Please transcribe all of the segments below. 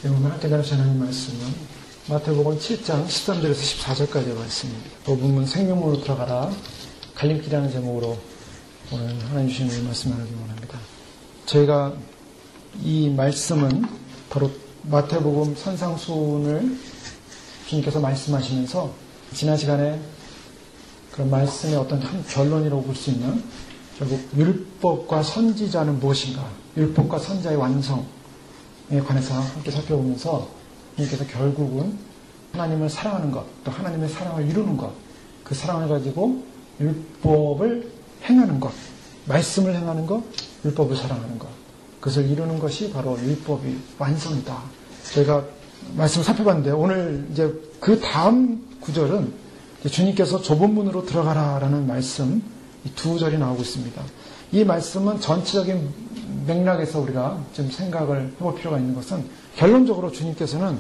오늘 함께 나누신 하나님 말씀은 마태복음 7장 13절에서 14절까지의 말씀입니다. 그 부분 생명문으로 들어가라 갈림길이라는 제목으로 오늘 하나님 주시는 이 말씀 나누기 원합니다. 저희가 이 말씀은 바로 마태복음 산상수훈을 주님께서 말씀하시면서 지난 시간에 그런 말씀의 어떤 한 결론이라고 볼 수 있는 결국 율법과 선지자는 무엇인가, 율법과 선지자의 완성에 관해서 함께 살펴보면서 주님께서 결국은 하나님을 사랑하는 것, 또 하나님의 사랑을 이루는 것, 그 사랑을 가지고 율법을 행하는 것, 말씀을 행하는 것, 율법을 사랑하는 것, 그것을 이루는 것이 바로 율법의 완성이다. 저희가 말씀을 살펴봤는데 오늘 이제 그 다음 구절은 주님께서 좁은 문으로 들어가라라는 말씀, 이 두 절이 나오고 있습니다. 이 말씀은 전체적인 맥락에서 우리가 좀 생각을 해볼 필요가 있는 것은 결론적으로 주님께서는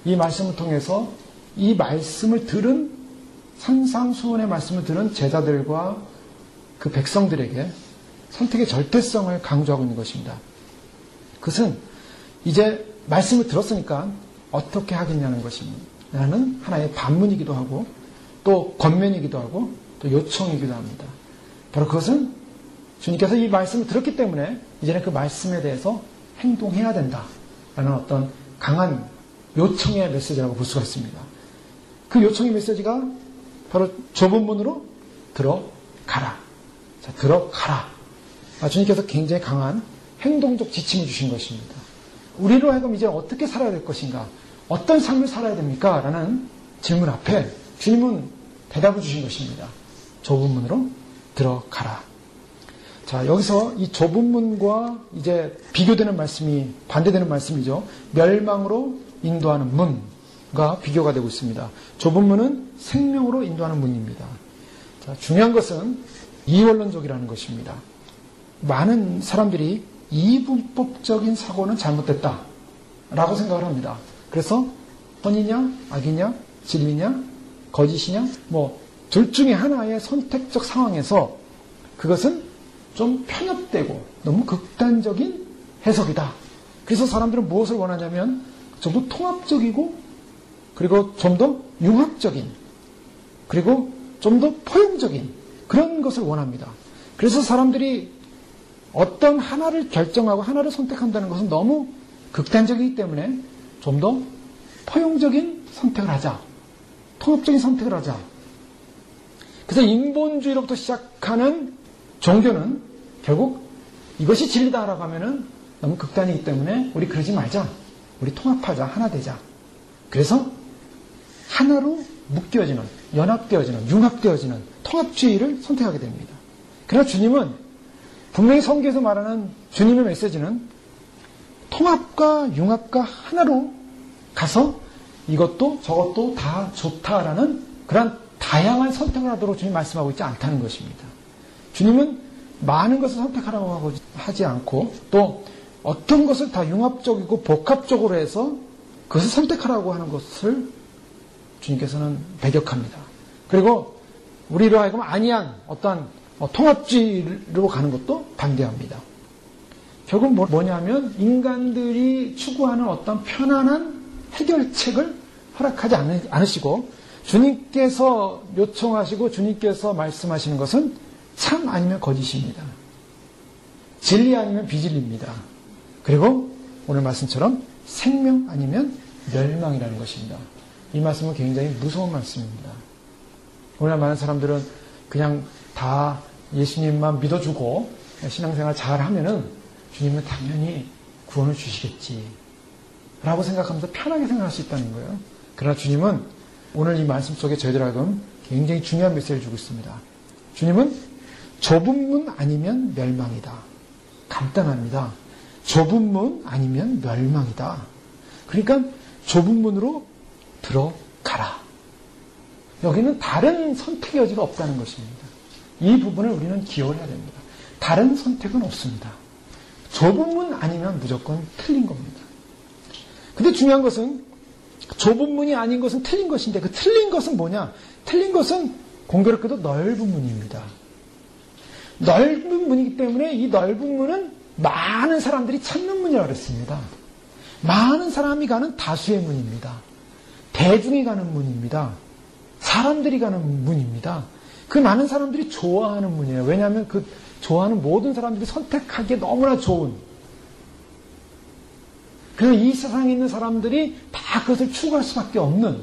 이 말씀을 통해서 이 말씀을 들은 산상수훈의 말씀을 들은 제자들과 그 백성들에게 선택의 절대성을 강조하고 있는 것입니다. 그것은 이제 말씀을 들었으니까 어떻게 하겠냐는 것입니다. 라는 하나의 반문이기도 하고 또 권면이기도 하고 또 요청이기도 합니다. 바로 그것은 주님께서 이 말씀을 들었기 때문에 이제는 그 말씀에 대해서 행동해야 된다라는 어떤 강한 요청의 메시지라고 볼 수가 있습니다. 그 요청의 메시지가 바로 좁은 문으로 들어가라. 자, 들어가라. 주님께서 굉장히 강한 행동적 지침을 주신 것입니다. 우리로 하여금 이제 어떻게 살아야 될 것인가? 어떤 삶을 살아야 됩니까? 라는 질문 앞에 주님은 대답을 주신 것입니다. 좁은 문으로 들어가라. 자, 여기서 이 좁은 문과 이제 비교되는 말씀이 반대되는 말씀이죠. 멸망으로 인도하는 문과 비교가 되고 있습니다. 좁은 문은 생명으로 인도하는 문입니다. 자, 중요한 것은 이원론적이라는 것입니다. 많은 사람들이 이분법적인 사고는 잘못됐다 라고 생각을 합니다. 그래서 선이냐 악이냐 진리냐 거짓이냐 둘 중에 하나의 선택적 상황에서 그것은 좀 편협되고 너무 극단적인 해석이다. 그래서 사람들은 무엇을 원하냐면 좀 더 통합적이고 그리고 좀 더 융합적인 그리고 좀 더 포용적인 그런 것을 원합니다. 그래서 사람들이 어떤 하나를 결정하고 하나를 선택한다는 것은 너무 극단적이기 때문에 좀 더 포용적인 선택을 하자. 통합적인 선택을 하자. 그래서 인본주의로부터 시작하는 종교는 결국 이것이 진리다라고 하면은 너무 극단이기 때문에 우리 그러지 말자. 우리 통합하자. 하나 되자. 그래서 하나로 묶여지는, 연합되어지는, 융합되어지는 통합주의를 선택하게 됩니다. 그러나 주님은 분명히 성경에서 말하는 주님의 메시지는 통합과 융합과 하나로 가서 이것도 저것도 다 좋다라는 그런 다양한 선택을 하도록 주님 말씀하고 있지 않다는 것입니다. 주님은 많은 것을 선택하라고 하지 않고 또 어떤 것을 다 융합적이고 복합적으로 해서 그것을 선택하라고 하는 것을 주님께서는 배격합니다. 그리고 우리로 하여금 아니한 어떤 통합주의로 가는 것도 반대합니다. 결국 뭐냐면 인간들이 추구하는 어떤 편안한 해결책을 허락하지 않으시고 주님께서 요청하시고 주님께서 말씀하시는 것은 참 아니면 거짓입니다. 진리 아니면 비진리입니다. 그리고 오늘 말씀처럼 생명 아니면 멸망이라는 것입니다. 이 말씀은 굉장히 무서운 말씀입니다. 오늘 많은 사람들은 그냥 다 예수님만 믿어주고 신앙생활 잘하면은 주님은 당연히 구원을 주시겠지 라고 생각하면서 편하게 생각할 수 있다는 거예요. 그러나 주님은 오늘 이 말씀 속에 저희들 하여금 굉장히 중요한 메시지를 주고 있습니다. 주님은 좁은 문 아니면 멸망이다. 간단합니다. 좁은 문 아니면 멸망이다. 그러니까 좁은 문으로 들어가라. 여기는 다른 선택의 여지가 없다는 것입니다. 이 부분을 우리는 기억을 해야 됩니다. 다른 선택은 없습니다. 좁은 문 아니면 무조건 틀린 겁니다. 근데 중요한 것은 좁은 문이 아닌 것은 틀린 것인데 그 틀린 것은 뭐냐? 틀린 것은 공교롭게도 넓은 문입니다. 넓은 문이기 때문에 이 넓은 문은 많은 사람들이 찾는 문이라고 그랬습니다. 많은 사람이 가는 다수의 문입니다. 대중이 가는 문입니다. 사람들이 가는 문입니다. 그 많은 사람들이 좋아하는 문이에요. 왜냐하면 그 좋아하는 모든 사람들이 선택하기에 너무나 좋은, 그래서 이 세상에 있는 사람들이 다 그것을 추구할 수밖에 없는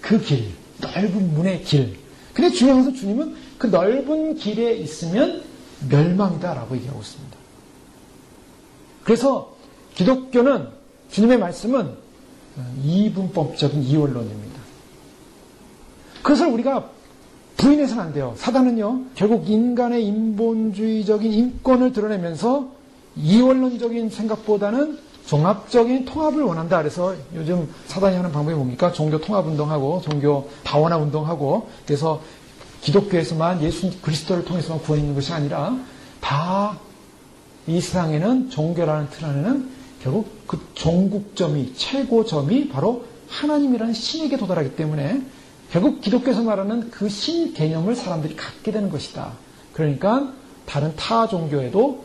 그 길, 넓은 문의 길. 근데 중요한 것은 주님은 그 넓은 길에 있으면 멸망이다라고 얘기하고 있습니다. 그래서 기독교는, 주님의 말씀은 이분법적인 이원론입니다. 그것을 우리가 부인해서는 안 돼요. 사단은요, 결국 인간의 인본주의적인 인권을 드러내면서 이원론적인 생각보다는 종합적인 통합을 원한다. 그래서 요즘 사단이 하는 방법이 뭡니까? 종교 통합운동하고 종교 다원화운동하고, 그래서 기독교에서만 예수 그리스도를 통해서만 구원 있는 것이 아니라 다 이 세상에는 종교라는 틀 안에는 결국 그 종국점이, 최고점이 바로 하나님이라는 신에게 도달하기 때문에 결국 기독교에서 말하는 그 신 개념을 사람들이 갖게 되는 것이다. 그러니까 다른 타 종교에도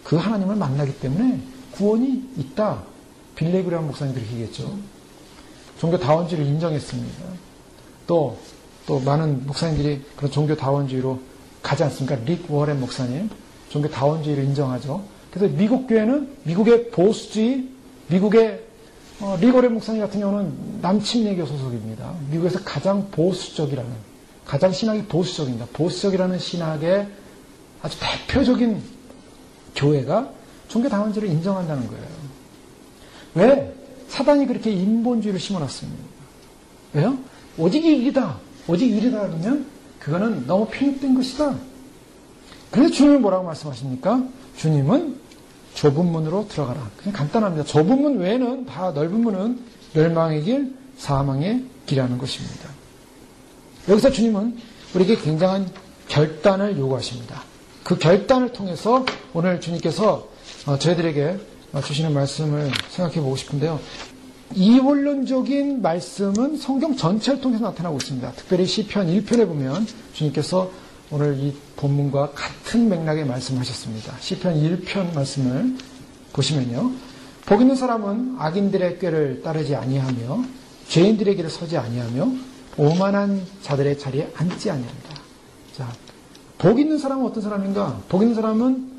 그 하나님을 만나기 때문에 구원이 있다. 빌레 그레이엄 목사님 그렇게 얘기했죠. 종교 다원주의를 인정했습니다. 또 많은 목사님들이 그런 종교 다원주의로 가지 않습니까? 릭 워렌 목사님 종교 다원주의를 인정하죠. 그래서 미국 교회는 미국의 보수주의, 미국의 릭 워렌 목사님 같은 경우는 남침례교 소속입니다. 미국에서 가장 보수적이라는, 가장 신학이 보수적입니다. 보수적이라는 신학의 아주 대표적인 교회가 종교 다원주의를 인정한다는 거예요. 왜? 사단이 그렇게 인본주의를 심어놨습니다. 왜요? 오직 이 일이다. 오직 이 일이다 그러면 그거는 너무 편입된 것이다. 그래서 주님은 뭐라고 말씀하십니까? 주님은 좁은 문으로 들어가라. 그냥 간단합니다. 좁은 문 외에는 다 넓은 문은 멸망의 길, 사망의 길이라는 것입니다. 여기서 주님은 우리에게 굉장한 결단을 요구하십니다. 그 결단을 통해서 오늘 주님께서 저희들에게 주시는 말씀을 생각해 보고 싶은데요. 이원론적인 말씀은 성경 전체를 통해서 나타나고 있습니다. 특별히 시편 1편에 보면 주님께서 오늘 이 본문과 같은 맥락의 말씀하셨습니다. 시편 1편 말씀을 보시면요. 복 있는 사람은 악인들의 꾀를 따르지 아니하며 죄인들의 길을 서지 아니하며 오만한 자들의 자리에 앉지 아니한다. 자, 복 있는 사람은 어떤 사람인가? 복 있는 사람은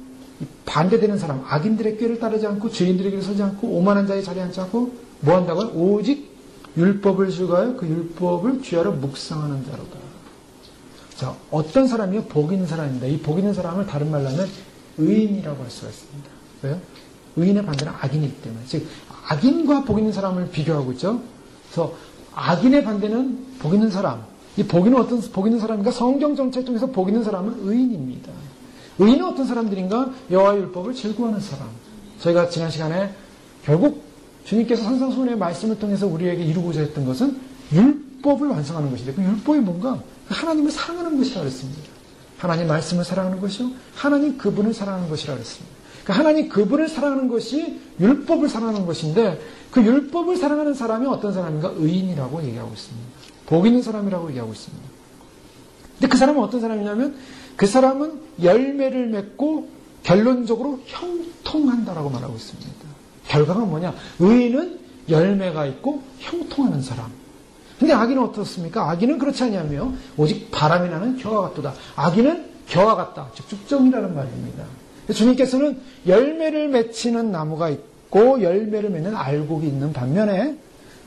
반대되는 사람, 악인들의 꾀를 따르지 않고 죄인들의 길을 서지 않고 오만한 자의 자리에 앉지 않고 뭐 한다고요? 오직 율법을 즐거워하여 그 율법을 주야로 묵상하는 자로다. 자, 어떤 사람이요? 복 있는 사람입니다. 이 복 있는 사람을 다른 말로 하면 의인이라고 할 수가 있습니다. 왜요? 의인의 반대는 악인이기 때문에. 즉, 악인과 복 있는 사람을 비교하고 있죠. 그래서 악인의 반대는 복 있는 사람. 이 복인은 어떤 복 있는 사람인가? 성경 전체를 통해서 복 있는 사람은 의인입니다. 의인은 어떤 사람들인가? 여호와의 율법을 즐거워하는 사람. 저희가 지난 시간에 결국 주님께서 산상수훈의 말씀을 통해서 우리에게 이루고자 했던 것은 율법을 완성하는 것인데 그 율법이 뭔가? 하나님을 사랑하는 것이라고 그랬습니다. 하나님 말씀을 사랑하는 것이요. 하나님 그분을 사랑하는 것이라고 그랬습니다. 그러니까 하나님 그분을 사랑하는 것이 율법을 사랑하는 것인데 그 율법을 사랑하는 사람이 어떤 사람인가? 의인이라고 얘기하고 있습니다. 복 있는 사람이라고 얘기하고 있습니다. 근데 그 사람은 어떤 사람이냐면 그 사람은 열매를 맺고 결론적으로 형통한다라고 말하고 있습니다. 결과가 뭐냐? 의인은 열매가 있고 형통하는 사람. 근데 악인은 어떻습니까? 악인은 그렇지 아니하며 오직 바람이 나는 겨와 같도다. 악인은 겨와 같다. 즉 죽정이라는 말입니다. 주님께서는 열매를 맺히는 나무가 있고 열매를 맺는 알곡이 있는 반면에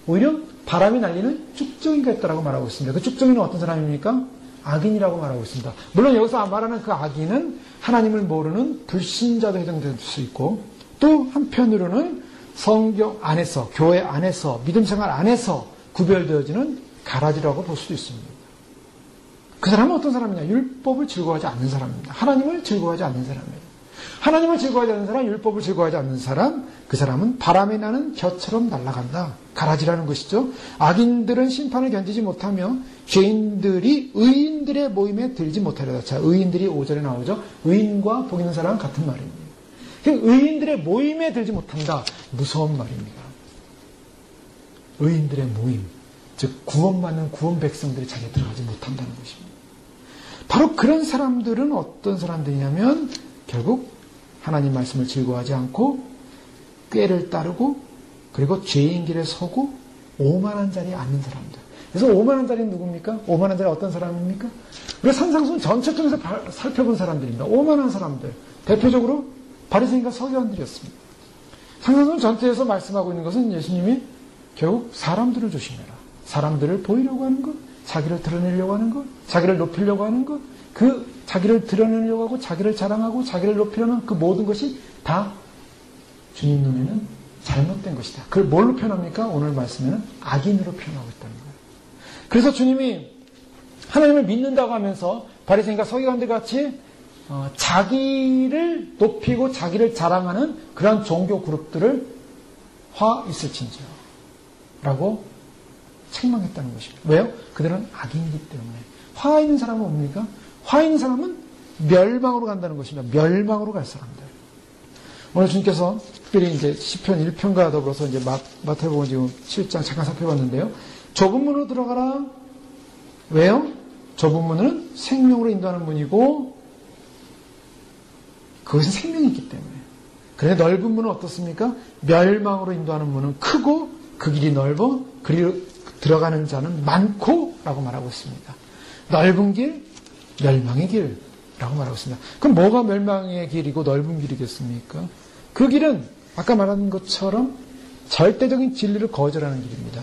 오히려 바람이 날리는 쭉정이가 있다고 말하고 있습니다. 그 쭉정이는 어떤 사람입니까? 악인이라고 말하고 있습니다. 물론 여기서 말하는 그 악인은 하나님을 모르는 불신자도 해당될 수 있고 또 한편으로는 성경 안에서, 교회 안에서, 믿음 생활 안에서 구별되어지는 가라지라고 볼 수도 있습니다. 그 사람은 어떤 사람이냐? 율법을 즐거워하지 않는 사람입니다. 하나님을 즐거워하지 않는 사람이에요. 하나님을 즐거워하지 않는 사람, 율법을 즐거워하지 않는 사람, 그 사람은 바람에 나는 겨처럼 날아간다. 가라지라는 것이죠. 악인들은 심판을 견디지 못하며 죄인들이 의인들의 모임에 들지 못하려다. 자, 의인들이 5절에 나오죠. 의인과 복 있는 사람은 같은 말입니다. 의인들의 모임에 들지 못한다. 무서운 말입니다. 의인들의 모임, 즉 구원받는 구원 백성들의 자리에 들어가지 못한다는 것입니다. 바로 그런 사람들은 어떤 사람들이냐면 결국 하나님 말씀을 즐거워하지 않고 꾀를 따르고 그리고 죄인 길에 서고 오만한 자리에 앉는 사람들. 그래서 오만한 자리는 누굽니까? 오만한 자리 어떤 사람입니까? 우리가 산상수훈 전체 통해서 살펴본 사람들입니다. 오만한 사람들. 대표적으로 바리새인과 서기관들이었습니다. 산상수훈 전체에서 말씀하고 있는 것은 예수님이 결국 사람들을 조심해라. 사람들을 보이려고 하는 것, 자기를 드러내려고 하는 것, 자기를 높이려고 하는 것, 그 자기를 드러내려고 하고 자기를 자랑하고 자기를 높이려는 그 모든 것이 다 주님 눈에는 잘못된 것이다. 그걸 뭘로 표현합니까? 오늘 말씀에는 악인으로 표현하고 있다는 거예요. 그래서 주님이 하나님을 믿는다고 하면서 바리새인과 서기관들 같이 자기를 높이고 자기를 자랑하는 그런 종교 그룹들을 화 있을진저 라고 책망했다는 것입니다. 왜요? 그들은 악인이기 때문에. 화 있는 사람은 뭡니까? 화 있는 사람은 멸망으로 간다는 것입니다. 멸망으로 갈 사람들. 오늘 주님께서 특별히 이제 시편 1편과 더불어서 이제 마태복음 지금 7장 잠깐 살펴봤는데요. 좁은 문으로 들어가라. 왜요? 좁은 문은 생명으로 인도하는 문이고 그것은 생명이 있기 때문에. 그런데 넓은 문은 어떻습니까? 멸망으로 인도하는 문은 크고 그 길이 넓어 그리로 들어가는 자는 많고 라고 말하고 있습니다. 넓은 길, 멸망의 길이라고 말하고 있습니다. 그럼 뭐가 멸망의 길이고 넓은 길이겠습니까? 그 길은 아까 말한 것처럼 절대적인 진리를 거절하는 길입니다.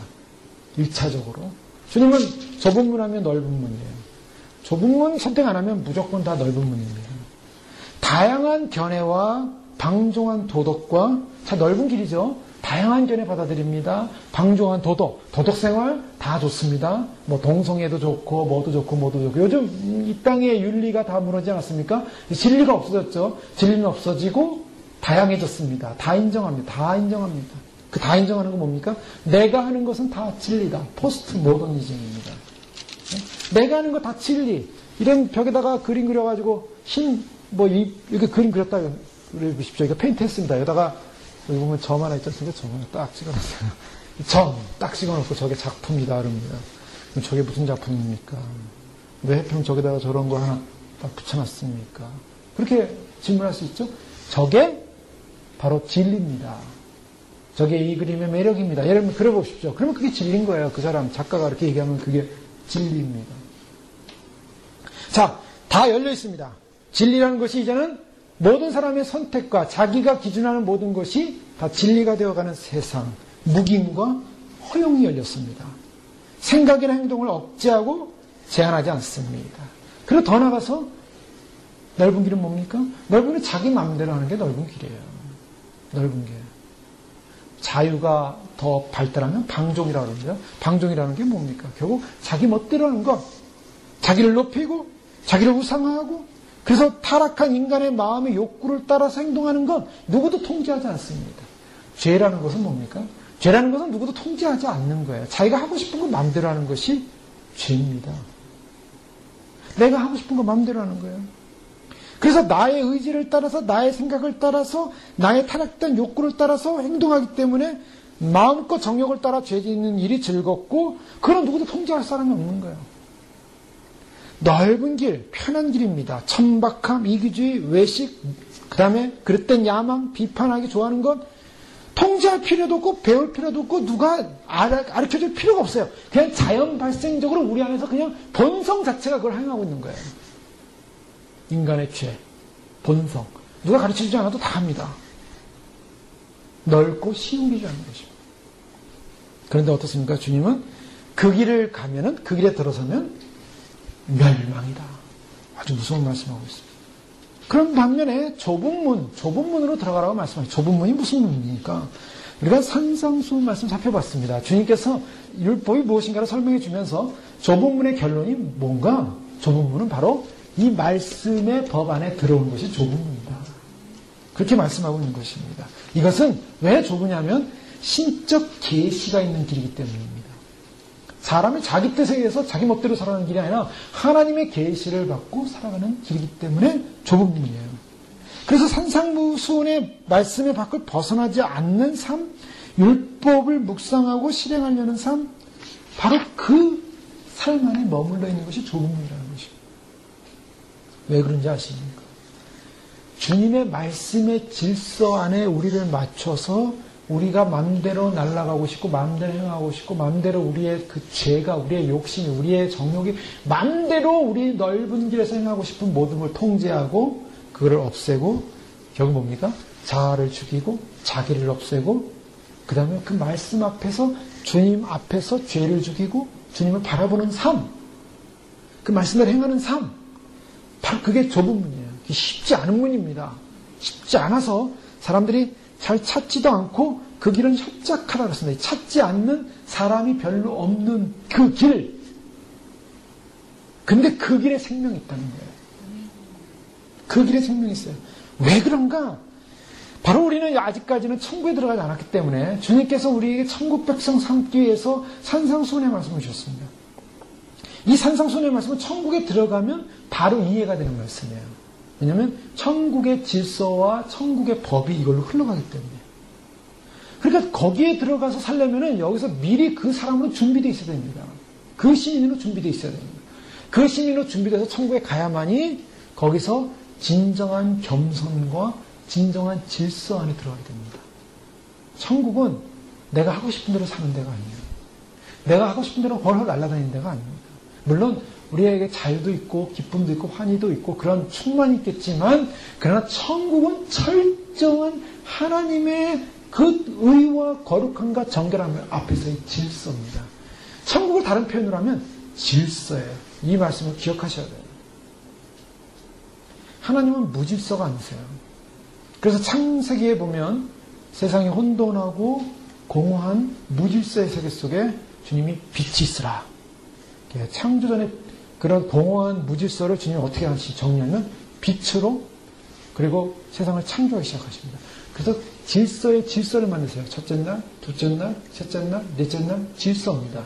1차적으로. 주님은 좁은 문 하면 넓은 문이에요. 좁은 문 선택 안 하면 무조건 다 넓은 문입니다. 다양한 견해와 방종한 도덕과 자 넓은 길이죠. 다양한 견해 받아들입니다. 방종한 도덕생활 다 좋습니다. 뭐 동성애도 좋고 뭐도 좋고 뭐도 좋고 요즘 이 땅의 윤리가 다 무너지지 않았습니까? 진리가 없어졌죠. 진리는 없어지고 다양해졌습니다. 다 인정합니다. 다 인정합니다. 그 다 인정하는 건 뭡니까? 내가 하는 것은 다 진리다. 포스트 모더니즘입니다. 내가 하는 거 다 진리. 이런 벽에다가 그림 그려가지고 이렇게 그림 그렸다 그래 보십시오. 이거 페인트 했습니다. 여기다가 여기 보면 점 하나 있지 않습니까? 점 하나 딱 찍어놨어요. 점 딱 찍어놓고 저게 작품이다 그럽니다. 그럼 저게 무슨 작품입니까? 왜 하필 저기다가 저런 거 하나 딱 붙여놨습니까? 그렇게 질문할 수 있죠? 저게 바로 진리입니다. 저게 이 그림의 매력입니다. 여러분 그려보십시오. 그러면 그게 진리인 거예요. 그 사람 작가가 이렇게 얘기하면 그게 진리입니다. 자, 다 열려 있습니다. 진리라는 것이 이제는 모든 사람의 선택과 자기가 기준하는 모든 것이 다 진리가 되어가는 세상, 묵인과 허용이 열렸습니다. 생각이나 행동을 억제하고 제한하지 않습니다. 그리고 더 나가서 넓은 길은 뭡니까? 넓은 길은 자기 마음대로 하는 게 넓은 길이에요. 넓은 길. 자유가 더 발달하면 방종이라고 그러죠. 방종이라는 게 뭡니까? 결국 자기 멋대로 하는 것. 자기를 높이고 자기를 우상화하고 그래서 타락한 인간의 마음의 욕구를 따라서 행동하는 건 누구도 통제하지 않습니다. 죄라는 것은 뭡니까? 죄라는 것은 누구도 통제하지 않는 거예요. 자기가 하고 싶은 거 마음대로 하는 것이 죄입니다. 내가 하고 싶은 거 마음대로 하는 거예요. 그래서 나의 의지를 따라서 나의 생각을 따라서 나의 타락된 욕구를 따라서 행동하기 때문에 마음껏 정욕을 따라 죄 짓는 일이 즐겁고 그건 누구도 통제할 사람이 없는 거예요. 넓은 길, 편한 길입니다. 천박함, 이기주의, 외식, 그 다음에 그릇된 야망, 비판하기 좋아하는 것 통제할 필요도 없고 배울 필요도 없고 누가 가르쳐줄 필요가 없어요. 그냥 자연 발생적으로 우리 안에서 그냥 본성 자체가 그걸 행하고 있는 거예요. 인간의 죄, 본성. 누가 가르쳐주지 않아도 다 합니다. 넓고 쉬운 길이라는 것입니다. 그런데 어떻습니까? 주님은 그 길을 가면은, 그 길에 들어서면 멸망이다. 아주 무서운 말씀하고 있습니다. 그럼 반면에 좁은 문으로 들어가라고 말씀하죠. 좁은 문이 무슨 문입니까? 우리가 산상수훈 말씀 살펴봤습니다. 주님께서 율법이 무엇인가를 설명해 주면서 좁은 문의 결론이 뭔가? 좁은 문은 바로 이 말씀의 법 안에 들어오는 것이 좁은 문이다. 그렇게 말씀하고 있는 것입니다. 이것은 왜 좁으냐면 신적 계시가 있는 길이기 때문입니다. 사람이 자기 뜻에 의해서 자기 멋대로 살아가는 길이 아니라 하나님의 계시를 받고 살아가는 길이기 때문에 좁은 문이에요. 그래서 산상수훈의 말씀의 밖을 벗어나지 않는 삶, 율법을 묵상하고 실행하려는 삶, 바로 그 삶 안에 머물러 있는 것이 좁은 문이라는 것입니다. 왜 그런지 아십니까? 주님의 말씀의 질서 안에 우리를 맞춰서 우리가 마음대로 날아가고 싶고 마음대로 행하고 싶고 마음대로 우리의 그 죄가 우리의 욕심이 우리의 정욕이 마음대로 우리 넓은 길에서 행하고 싶은 모든 걸 통제하고 그거를 없애고 결국 뭡니까? 자아를 죽이고 자기를 없애고 그 다음에 그 말씀 앞에서 주님 앞에서 죄를 죽이고 주님을 바라보는 삶, 그 말씀대로 행하는 삶, 바로 그게 좁은 문이에요. 그게 쉽지 않은 문입니다. 쉽지 않아서 사람들이 잘 찾지도 않고 그 길은 협착하다 그랬습니다. 찾지 않는 사람이 별로 없는 그 길. 근데 그 길에 생명이 있다는 거예요. 그 길에 생명이 있어요. 왜 그런가? 바로 우리는 아직까지는 천국에 들어가지 않았기 때문에 주님께서 우리에게 천국 백성 삼기 위해서 산상수훈의 말씀을 주셨습니다. 이 산상수훈의 말씀은 천국에 들어가면 바로 이해가 되는 말씀이에요. 왜냐하면 천국의 질서와 천국의 법이 이걸로 흘러가기 때문에. 그러니까 거기에 들어가서 살려면은 여기서 미리 그 사람으로 준비되어 있어야 됩니다. 그 시민으로 준비되어 있어야 됩니다. 그 시민으로 준비돼서 천국에 가야만이 거기서 진정한 겸손과 진정한 질서 안에 들어가게 됩니다. 천국은 내가 하고 싶은 대로 사는 데가 아니에요. 내가 하고 싶은 대로 헐헐 날아다니는 데가 아닙니다. 물론 우리에게 자유도 있고 기쁨도 있고 환희도 있고 그런 충만이 있겠지만 그러나 천국은 철저한 하나님의 그 의와 거룩함과 정결함 앞에서의 질서입니다. 천국을 다른 표현으로 하면 질서예요. 이 말씀을 기억하셔야 돼요. 하나님은 무질서가 아니세요. 그래서 창세기에 보면 세상이 혼돈하고 공허한 무질서의 세계 속에 주님이 빛이 있으라. 창조전에 그런 공허한 무질서를 주님이 어떻게 하시 정리하면 빛으로 그리고 세상을 창조하기 시작하십니다. 그래서 질서의 질서를 만드세요. 첫째 날, 둘째 날, 셋째 날, 넷째 날 질서입니다.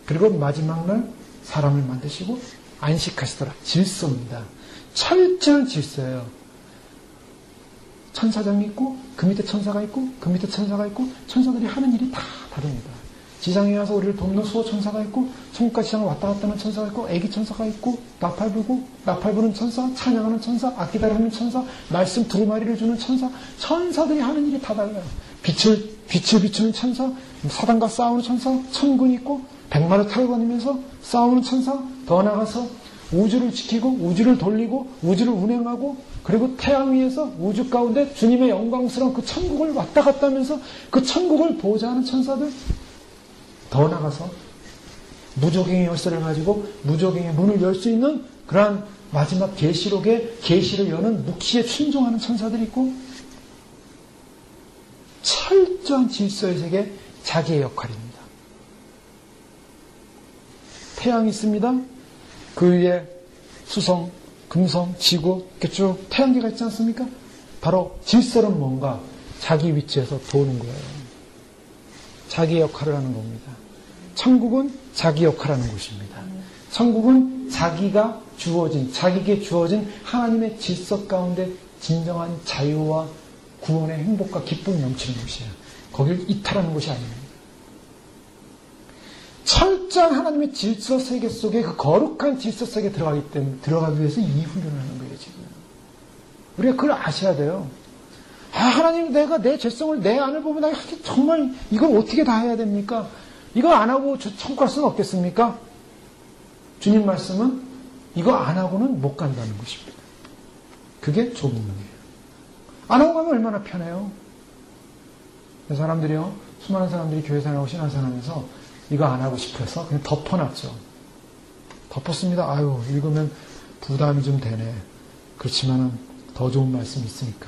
그리고 마지막 날 사람을 만드시고 안식하시더라. 질서입니다. 철저한 질서예요. 천사장이 있고 그 밑에 천사가 있고 그 밑에 천사가 있고 천사들이 하는 일이 다 다릅니다. 지상에 와서 우리를 돕는 수호 천사가 있고 천국과 지상을 왔다 갔다 하는 천사가 있고 애기 천사가 있고 나팔 부는 천사, 찬양하는 천사, 악기 다루는 천사, 말씀 두루마리를 주는 천사, 천사들이 하는 일이 다 달라요. 빛을 비추는 천사, 사단과 싸우는 천사, 천군이 있고 백마를 타고 다니면서 싸우는 천사, 더 나가서 우주를 지키고 우주를 돌리고 우주를 운행하고 그리고 태양 위에서 우주 가운데 주님의 영광스러운 그 천국을 왔다 갔다 하면서 그 천국을 보좌하는 천사들, 더 나가서 무조갱의 열쇠를 가지고 무조갱의 문을 열 수 있는 그러한 마지막 계시록의 계시를 여는 묵시에 순종하는 천사들이 있고 철저한 질서의 세계 자기의 역할입니다. 태양이 있습니다. 그 위에 수성, 금성, 지구 이렇게 쭉 태양계가 있지 않습니까? 바로 질서는 뭔가 자기 위치에서 도는 거예요. 자기 역할을 하는 겁니다. 천국은 자기 역할을 하는 곳입니다. 천국은 자기에게 주어진 하나님의 질서 가운데 진정한 자유와 구원의 행복과 기쁨이 넘치는 곳이에요. 거길 이탈하는 곳이 아닙니다. 철저한 하나님의 질서 세계 속에 그 거룩한 질서 세계에 들어가기 위해서 이 훈련을 하는 거예요, 지금. 우리가 그걸 아셔야 돼요. 하나님, 내가 내 죄성을 내 안을 보면 나 정말 이걸 어떻게 다 해야 됩니까? 이거 안 하고 천국 갈 수는 없겠습니까? 주님 말씀은 이거 안 하고는 못 간다는 것입니다. 그게 좁은 문이에요. 안 하고 가면 얼마나 편해요. 사람들이요, 수많은 사람들이 교회생활하고 신앙생활하면서 이거 안 하고 싶어서 그냥 덮어놨죠. 덮었습니다. 아유, 읽으면 부담이 좀 되네. 그렇지만은 더 좋은 말씀이 있으니까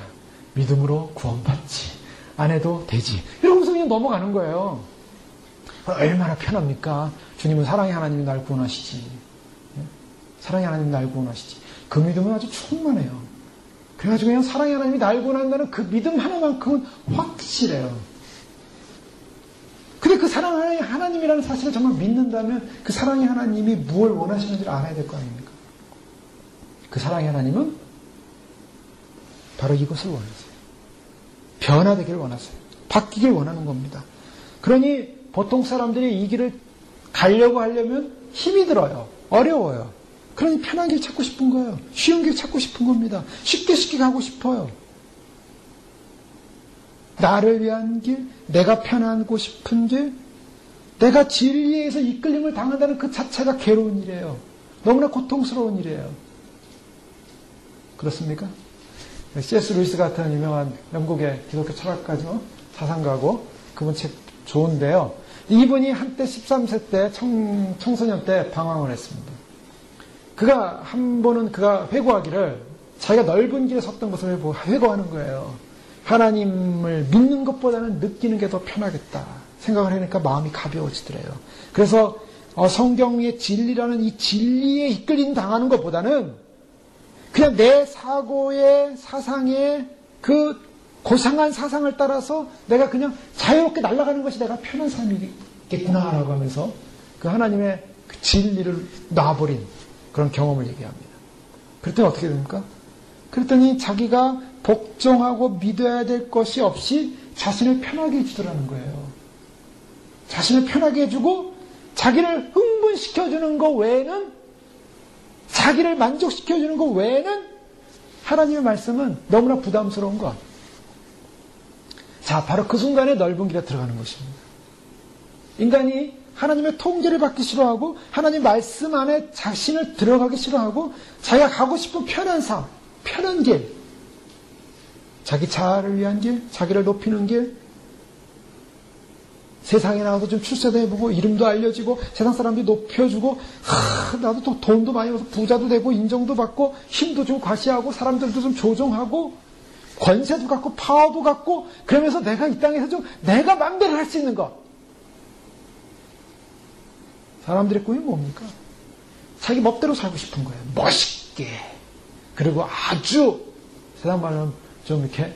믿음으로 구원받지. 안 해도 되지. 이러면서 그냥 넘어가는 거예요. 얼마나 편합니까? 주님은 사랑의 하나님이 날 구원하시지. 사랑의 하나님이 날 구원하시지. 그 믿음은 아주 충만해요. 그래가지고 그냥 사랑의 하나님이 날 구원한다는 그 믿음 하나만큼은 확실해요. 근데 그 사랑의 하나님이라는 사실을 정말 믿는다면 그 사랑의 하나님이 무엇을 원하시는지를 알아야 될 거 아닙니까? 그 사랑의 하나님은 바로 이것을 원하세요. 변화되기를 원하세요. 바뀌길 원하는 겁니다. 그러니 보통 사람들이 이 길을 가려고 하려면 힘이 들어요. 어려워요. 그러니 편한 길 찾고 싶은 거예요. 쉬운 길 찾고 싶은 겁니다. 쉽게 가고 싶어요. 나를 위한 길, 내가 편하고 싶은 길, 내가 진리에서 이끌림을 당한다는 그 자체가 괴로운 일이에요. 너무나 고통스러운 일이에요. 그렇습니까? C.S. 루이스 같은 유명한 영국의 기독교 철학가죠. 사상가고 그분 책 좋은데요. 이분이 한때 13세 때 청소년 때 방황을 했습니다. 그가 한 번은 그가 회고하기를 자기가 넓은 길에 섰던 것을 회고하는 거예요. 하나님을 믿는 것보다는 느끼는 게 더 편하겠다 생각을 하니까 마음이 가벼워지더래요. 그래서 성경의 진리라는 이 진리에 이끌림 당하는 것보다는 그냥 내 사고의 사상의 그 고상한 사상을 따라서 내가 그냥 자유롭게 날아가는 것이 내가 편한 삶이겠구나라고 하면서 그 하나님의 그 진리를 놔버린 그런 경험을 얘기합니다. 그랬더니 어떻게 됩니까? 그랬더니 자기가 복종하고 믿어야 될 것이 없이 자신을 편하게 해주더라는 거예요. 자신을 편하게 해주고 자기를 흥분시켜주는 것 외에는, 자기를 만족시켜주는 것 외에는 하나님의 말씀은 너무나 부담스러운 것. 자, 바로 그 순간에 넓은 길에 들어가는 것입니다. 인간이 하나님의 통제를 받기 싫어하고 하나님 말씀 안에 자신을 들어가기 싫어하고 자기가 가고 싶은 편한 삶, 편한 길, 자기 자아를 위한 길, 자기를 높이는 길, 세상에 나가서 좀 출세도 해보고 이름도 알려지고 세상 사람들이 높여주고 나도 또 돈도 많이 벌어서 부자도 되고 인정도 받고 힘도 좀 과시하고 사람들도 좀 조종하고 권세도 갖고 파워도 갖고 그러면서 내가 이 땅에서 좀 내가 맘대로 할 수 있는 것. 사람들의 꿈이 뭡니까? 자기 멋대로 살고 싶은 거예요. 멋있게. 그리고 아주 세상 말로는 좀 이렇게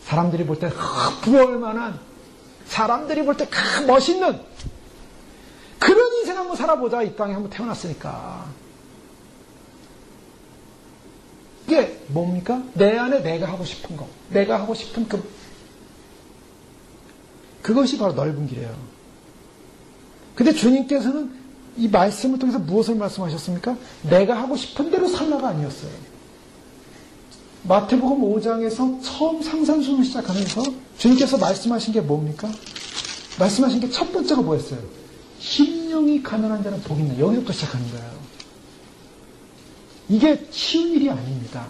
사람들이 볼 때 부러울 만한, 사람들이 볼 때 멋있는 그런 인생 한번 살아보자. 이 땅에 한번 태어났으니까. 이게 뭡니까? 내 안에 내가 하고 싶은 거, 내가 하고 싶은 그것이 바로 넓은 길이에요. 근데 주님께서는 이 말씀을 통해서 무엇을 말씀하셨습니까? 내가 하고 싶은 대로 살라가 아니었어요. 마태복음 5장에서 처음 상산순을 시작하면서 주님께서 말씀하신 게 뭡니까? 말씀하신 게 첫 번째가 뭐였어요? 심령이 가난한 자는 복이 있다. 여기부터 시작하는 거예요. 이게 쉬운 일이 아닙니다.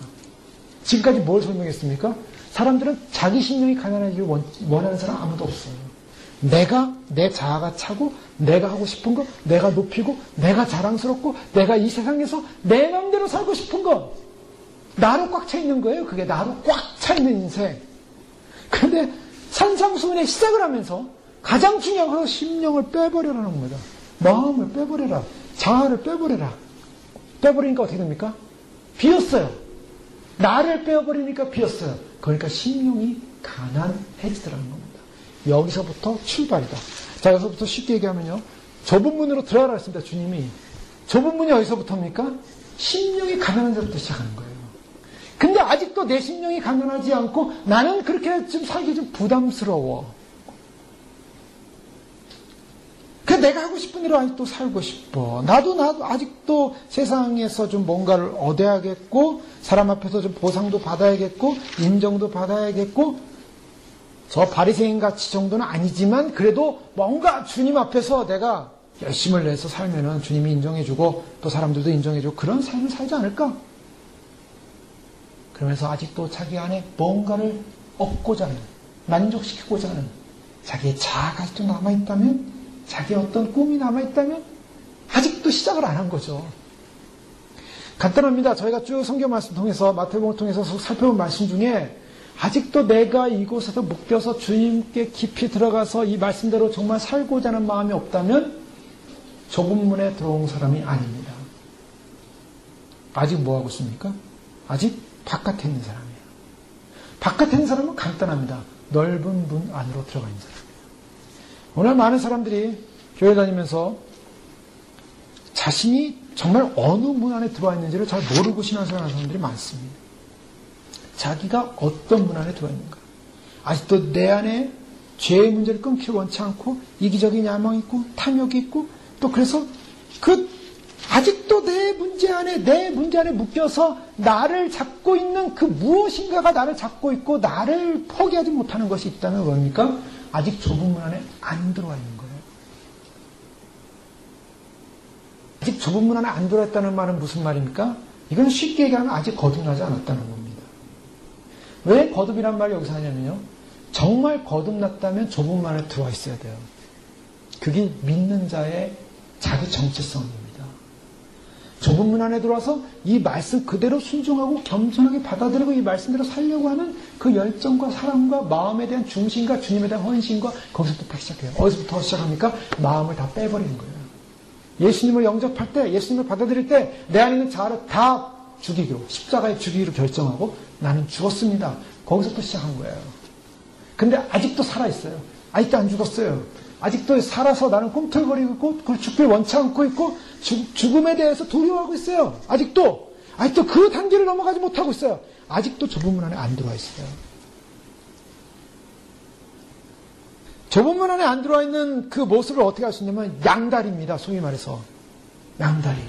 지금까지 뭘 설명했습니까? 사람들은 자기 심령이 가난하기를 원하는 사람 아무도 없어요. 내가, 내 자아가 차고, 내가 하고 싶은 거, 내가 높이고, 내가 자랑스럽고, 내가 이 세상에서 내 마음대로 살고 싶은 거. 나로 꽉 차 있는 거예요. 그게 나로 꽉 차 있는 인생. 그런데 산상수훈의 시작을 하면서 가장 중요한 건 심령을 빼버려라는 겁니다. 마음을 빼버려라. 자아를 빼버려라. 빼버리니까 어떻게 됩니까? 비었어요. 나를 빼버리니까 비었어요. 그러니까 심령이 가난해지더라는 겁니다. 여기서부터 출발이다. 자, 여기서부터 쉽게 얘기하면요. 좁은 문으로 들어가라 했습니다. 주님이. 좁은 문이 어디서부터입니까? 심령이 가난한 데부터 시작하는 거예요. 근데 아직도 내 심령이 가난하지 않고 나는 그렇게 좀 살기 좀 부담스러워. 내가 하고 싶은 대로 아직도 살고 싶어. 나도 아직도 세상에서 좀 뭔가를 얻어야겠고, 사람 앞에서 좀 보상도 받아야겠고, 인정도 받아야겠고, 저 바리새인 같이 정도는 아니지만, 그래도 뭔가 주님 앞에서 내가 열심을 내서 살면은 주님이 인정해주고, 또 사람들도 인정해주고, 그런 삶을 살지 않을까? 그러면서 아직도 자기 안에 뭔가를 얻고자 하는, 만족시키고자 하는 자기의 자아가 좀 남아있다면, 자기의 어떤 꿈이 남아있다면 아직도 시작을 안 한 거죠. 간단합니다. 저희가 쭉 성경 말씀 통해서 마태복음을 통해서 살펴본 말씀 중에 아직도 내가 이곳에서 묶여서 주님께 깊이 들어가서 이 말씀대로 정말 살고자 하는 마음이 없다면 좁은 문에 들어온 사람이 아닙니다. 아직 뭐 하고 있습니까? 아직 바깥에 있는 사람이에요. 바깥에 있는 사람은 간단합니다. 넓은 문 안으로 들어가 있는 사람. 오늘 많은 사람들이 교회 다니면서 자신이 정말 어느 문 안에 들어와 있는지를 잘 모르고 신앙생활하는 사람들이 많습니다. 자기가 어떤 문 안에 들어와 있는가. 아직도 내 안에 죄의 문제를 끊기를 원치 않고 이기적인 야망이 있고 탐욕이 있고 또 그래서 아직도 아직도 내 문제 안에 묶여서 나를 잡고 있는 그 무엇인가가 나를 잡고 있고 나를 포기하지 못하는 것이 있다면 뭡니까? 아직 좁은 문 안에 안 들어와 있는 거예요. 아직 좁은 문 안에 안 들어와 있다는 말은 무슨 말입니까? 이건 쉽게 얘기하면 아직 거듭나지 않았다는 겁니다. 왜 거듭이란 말을 여기서 하냐면요. 정말 거듭났다면 좁은 문 안에 들어와 있어야 돼요. 그게 믿는 자의 자기 정체성입니다. 좁은 문 안에 들어와서 이 말씀 그대로 순종하고 겸손하게 받아들이고 이 말씀대로 살려고 하는 그 열정과 사랑과 마음에 대한 중심과 주님에 대한 헌신과 거기서부터 시작해요. 어디서부터 시작합니까? 마음을 다 빼버리는 거예요. 예수님을 영접할 때, 예수님을 받아들일 때 내 안에 있는 자아를 다 죽이기로, 십자가에 죽이기로 결정하고 나는 죽었습니다. 거기서부터 시작한 거예요. 근데 아직도 살아있어요. 아직도 안 죽었어요. 아직도 살아서 나는 꿈틀거리고 있고 그걸 죽길 원치 않고 있고 죽음에 대해서 두려워하고 있어요. 아직도 그 단계를 넘어가지 못하고 있어요. 아직도 좁은 문 안에 안 들어와 있어요. 좁은 문 안에 안 들어와 있는 그 모습을 어떻게 할 수 있냐면 양다리입니다. 소위 말해서 양다리.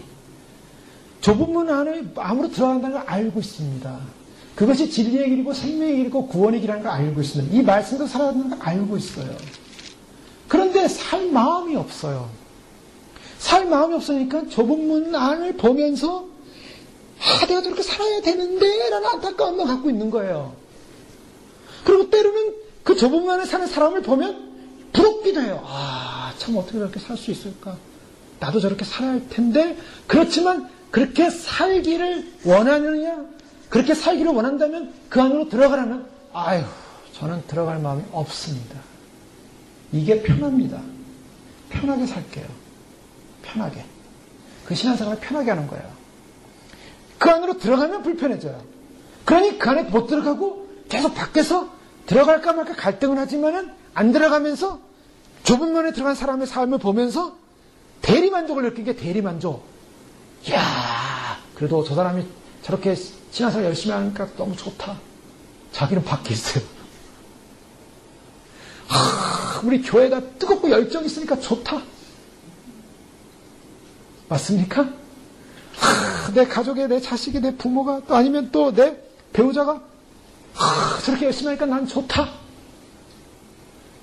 좁은 문 안에 아무로 들어간다는 걸 알고 있습니다. 그것이 진리의 길이고 생명의 길이고 구원의 길이라는 걸 알고 있습니다. 이 말씀도 살아야 되는 걸 알고 있어요. 그런데 살 마음이 없어요. 살 마음이 없으니까 좁은 문 안을 보면서 내가 저렇게 살아야 되는데 라는 안타까움만 갖고 있는 거예요. 그리고 때로는 그 좁은 문 안에 사는 사람을 보면 부럽기도 해요. 참 어떻게 저렇게 살 수 있을까? 나도 저렇게 살아야 할 텐데. 그렇지만 그렇게 살기를 원하느냐? 그렇게 살기를 원한다면 그 안으로 들어가라면 저는 들어갈 마음이 없습니다. 이게 편합니다. 편하게 살게요. 편하게. 그 신앙생활을 편하게 하는 거예요. 그 안으로 들어가면 불편해져요. 그러니 그 안에 못 들어가고 계속 밖에서 들어갈까 말까 갈등은 하지만은 안 들어가면서 좁은 문에 들어간 사람의 삶을 보면서 대리만족을 느끼게 대리만족. 이야, 그래도 저 사람이 저렇게 신앙생활 열심히 하니까 너무 좋다. 자기는 밖에 있어요. 우리 교회가 뜨겁고 열정이 있으니까 좋다. 맞습니까? 내 가족에 내 자식이 내 부모가 또 아니면 또 내 배우자가 저렇게 열심히 하니까 난 좋다.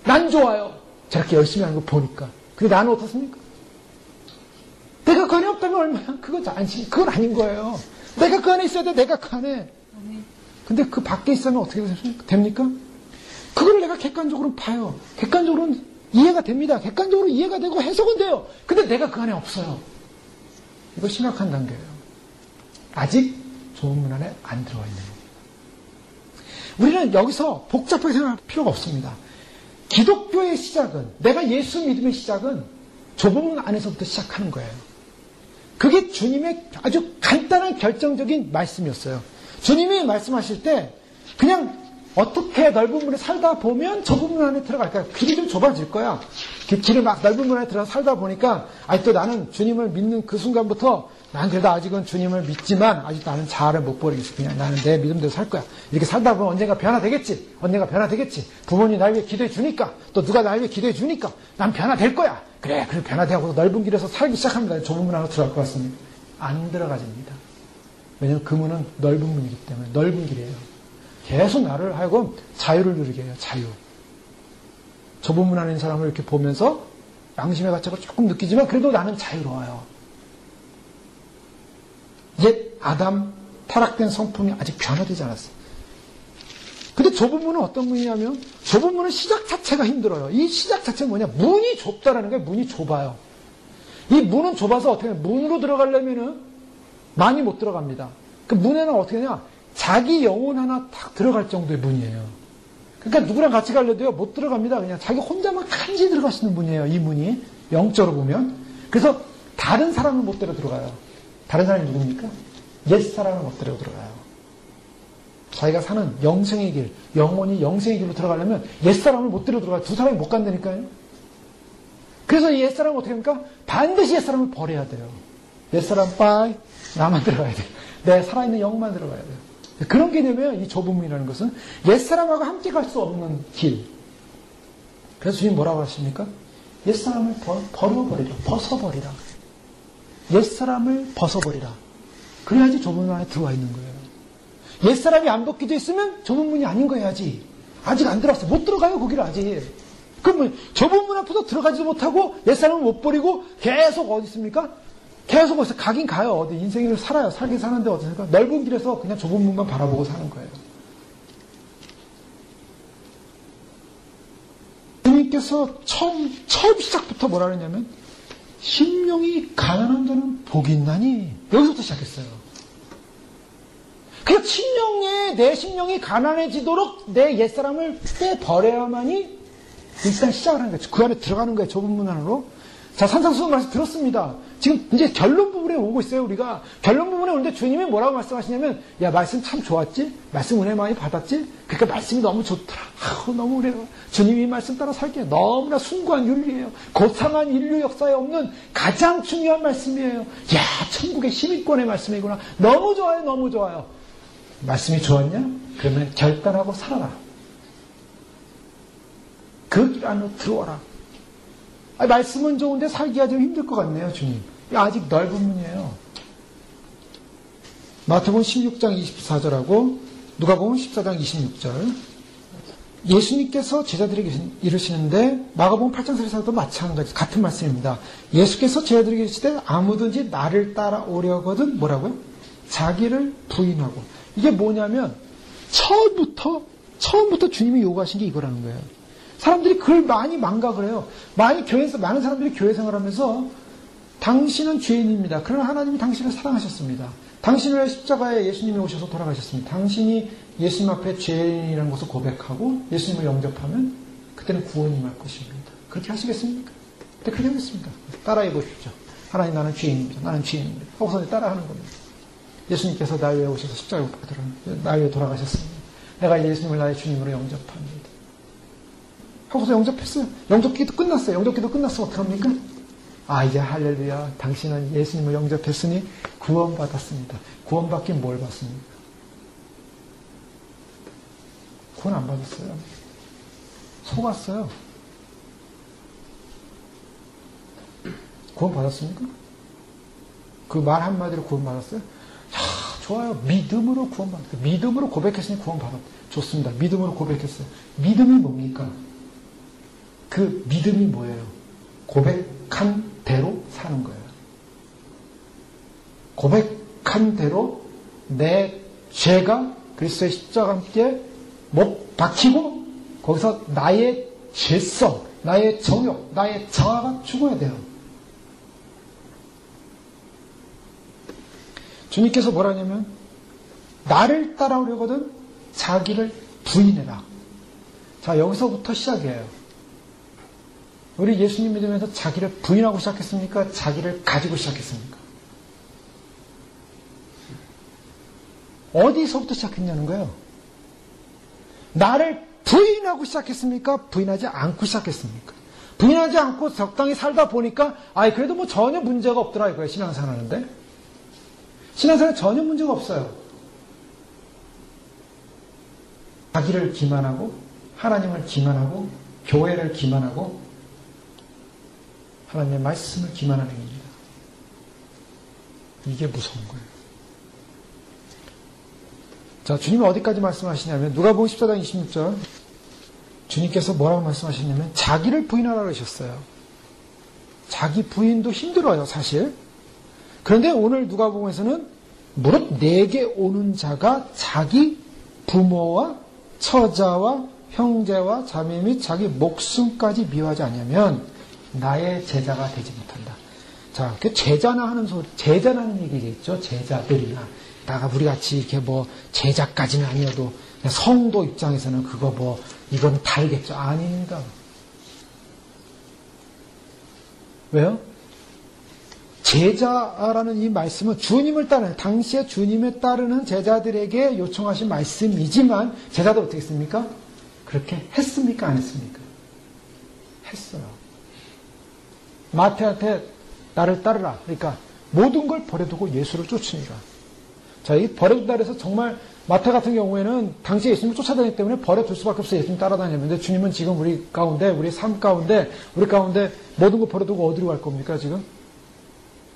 난 좋아요. 저렇게 열심히 하는 거 보니까. 근데 나는 어떻습니까? 내가 그 안에 없다면 얼마야? 그건 아닌 거예요. 내가 그 안에 있어야 돼. 내가 그 안에. 근데 그 밖에 있으면 어떻게 됩니까? 그걸 내가 객관적으로 봐요. 객관적으로는 이해가 됩니다. 객관적으로 이해가 되고 해석은 돼요. 근데 내가 그 안에 없어요. 이거 심각한 단계예요. 아직 좁은 문 안에 안 들어와 있는 겁니다. 우리는 여기서 복잡하게 생각할 필요가 없습니다. 기독교의 시작은, 내가 예수 믿음의 시작은 좁은 문 안에서부터 시작하는 거예요. 그게 주님의 아주 간단한 결정적인 말씀이었어요. 주님이 말씀하실 때 그냥 어떻게 넓은 문에 살다 보면 좁은 문 안에 들어갈까요? 길이 좀 좁아질 거야. 길을 막 넓은 문 안에 들어가 살다 보니까 또 나는 주님을 믿는 그 순간부터 난 그래도 아직은 주님을 믿지만 아직 나는 자아를 못 버리겠어. 그냥 나는 내 믿음대로 살 거야. 이렇게 살다 보면 언젠가 변화되겠지. 부모님이 날 위해 기도해 주니까 또 누가 날 위해 기도해 주니까 난 변화될 거야. 그래 변화되고 넓은 길에서 살기 시작합니다. 좁은 문 안으로 들어갈 것 같습니다. 안 들어가집니다. 왜냐하면 그 문은 넓은 문이기 때문에 넓은 길이에요. 계속 나를 하여금 자유를 누리게 해요. 자유. 좁은 문 안에 있는 사람을 이렇게 보면서 양심의 가책을 조금 느끼지만 그래도 나는 자유로워요. 옛 아담 타락된 성품이 아직 변화되지 않았어요. 근데 좁은 문은 어떤 문이냐면 좁은 문은 시작 자체가 힘들어요. 이 시작 자체는 뭐냐? 문이 좁다라는 게 문이 좁아요. 이 문은 좁아서 어떻게 해요? 문으로 들어가려면은 많이 못 들어갑니다. 그 문에는 어떻게 하냐? 자기 영혼 하나 딱 들어갈 정도의 문이에요. 그러니까 누구랑 같이 갈래도요, 못 들어갑니다. 그냥 자기 혼자만 간신히 들어갈 수 있는 문이에요. 이 문이. 영적으로 보면. 그래서 다른 사람은 못 들어가요. 다른 사람이 누굽니까? 옛사람을 못 들어가요. 자기가 사는 영생의 길, 영원히 영생의 길로 들어가려면 옛사람을 못 들어가요. 두 사람이 못 간다니까요. 그래서 이 옛사람은 어떻게 합니까? 반드시 옛사람을 버려야 돼요. 옛사람 빠이, 나만 들어가야 돼요. 내 살아있는 영만 들어가야 돼요. 그런 개념이에요. 이 좁은 문이라는 것은 옛사람하고 함께 갈 수 없는 길. 그래서 주님 뭐라고 하십니까? 옛사람을 버려버리라. 벗어버리라. 옛사람을 벗어버리라. 그래야지 좁은 문 안에 들어와 있는 거예요. 옛사람이 안 벗겨져 있으면 좁은 문이 아닌 거야지. 아직 안 들어왔어요. 못 들어가요, 거기를 아직. 그러면 좁은 문 앞에서 들어가지도 못하고 옛사람을 못 버리고 계속 어디 있습니까? 계속 어디서 가긴 가요. 어디 인생을 살아요. 살긴 사는데 어디서 넓은 길에서 그냥 좁은 문만 바라보고 사는 거예요. 주님께서 처음 시작부터 뭐라 그러냐면 심령이 가난한 자는 복이 있나니 여기서부터 시작했어요. 그 내 심령이 가난해지도록 내 옛사람을 빼버려야만이 일단 시작을 하는 거예요. 그 안에 들어가는 거예요. 좁은 문 안으로. 자, 산상수훈 말씀 들었습니다. 지금 이제 결론 부분에 오고 있어요, 우리가. 결론 부분에 오는데 주님이 뭐라고 말씀하시냐면, 야, 말씀 참 좋았지? 말씀 은혜 많이 받았지? 그러니까 말씀이 너무 좋더라. 너무 그래요. 주님이 말씀 따라 살게 너무나 숭고한 윤리예요. 고상한 인류 역사에 없는 가장 중요한 말씀이에요. 야, 천국의 시민권의 말씀이구나. 너무 좋아요, 너무 좋아요. 말씀이 좋았냐? 그러면 결단하고 살아라. 그 길 안으로 들어와라. 말씀은 좋은데 살기가 좀 힘들 것 같네요, 주님. 아직 넓은 문이에요. 마태복음 16장 24절하고 누가복음 14장 26절. 예수님께서 제자들에게 이르시는데 마가복음 8장 34절도 마찬가지 같은 말씀입니다. 예수께서 제자들에게 이르시되 아무든지 나를 따라오려거든 뭐라고요? 자기를 부인하고. 이게 뭐냐면 처음부터 주님이 요구하신 게 이거라는 거예요. 사람들이 그걸 많이 망각을 해요. 많은 사람들이 교회 생활하면서 당신은 죄인입니다. 그러나 하나님이 당신을 사랑하셨습니다. 당신을 십자가에 예수님이 오셔서 돌아가셨습니다. 당신이 예수님 앞에 죄인이라는 것을 고백하고 예수님을 영접하면 그때는 구원이 임할 것입니다. 그렇게 하시겠습니까? 네, 그렇게 하겠습니다. 따라해 보십시오. 하나님, 나는 죄인입니다. 나는 죄인입니다. 하고서 따라하는 겁니다. 예수님께서 나 위에 오셔서 십자가에 나 위에 돌아가셨습니다. 내가 예수님을 나의 주님으로 영접합니다. 하고서 영접했어요. 영접기도 끝났어요. 영접기도 끝났으면 어떡합니까? 이제 할렐루야. 당신은 예수님을 영접했으니 구원받았습니다. 구원받긴 뭘 받습니까? 구원 안 받았어요. 속았어요. 구원 받았습니까? 그 말 한마디로 구원 받았어요? 좋아요. 믿음으로 구원 받았어요. 믿음으로 고백했으니 구원 받았어요. 좋습니다. 믿음으로 고백했어요. 믿음이 뭡니까? 그 믿음이 뭐예요? 고백한 대로 사는 거예요. 고백한 대로 내 죄가 그리스도의 십자가와 함께 못 박히고 거기서 나의 죄성, 나의 정욕, 나의 자아가 죽어야 돼요. 주님께서 뭐라냐면 나를 따라오려거든 자기를 부인해라. 자, 여기서부터 시작이에요. 우리 예수님 믿으면서 자기를 부인하고 시작했습니까? 자기를 가지고 시작했습니까? 어디서부터 시작했냐는 거예요. 나를 부인하고 시작했습니까? 부인하지 않고 시작했습니까? 부인하지 않고 적당히 살다 보니까 그래도 뭐 전혀 문제가 없더라 이거예요. 신앙생활 하는데. 신앙생활에 전혀 문제가 없어요. 자기를 기만하고 하나님을 기만하고 교회를 기만하고 하나님의 말씀을 기만하는 행위입니다. 이게 무서운 거예요. 자, 주님이 어디까지 말씀하시냐면 누가복음 14장 26절 주님께서 뭐라고 말씀하시냐면 자기를 부인하라 그러셨어요. 자기 부인도 힘들어요, 사실. 그런데 오늘 누가복음에서는 무릇 내게 오는 자가 자기 부모와 처자와 형제와 자매 및 자기 목숨까지 미워하지 않으면 나의 제자가 되지 못한다. 자, 그 제자라는 얘기겠죠. 제자들이나. 우리 같이 이렇게 제자까지는 아니어도 성도 입장에서는 이건 다르겠죠. 아닙니다. 왜요? 제자라는 이 말씀은 주님을 따르는, 당시에 주님을 따르는 제자들에게 요청하신 말씀이지만, 제자들 어떻게 했습니까? 그렇게 했습니까? 안 했습니까? 했어요. 마태한테 나를 따르라. 그러니까 모든 걸 버려두고 예수를 쫓으니라. 자, 이 버려둔다 그래서 정말 마태 같은 경우에는 당시에 예수님을 쫓아다녔기 때문에 버려둘 수밖에 없어요. 예수님 따라다녔는데 주님은 지금 우리 가운데, 우리 삶 가운데, 우리 가운데 모든 걸 버려두고 어디로 갈 겁니까, 지금?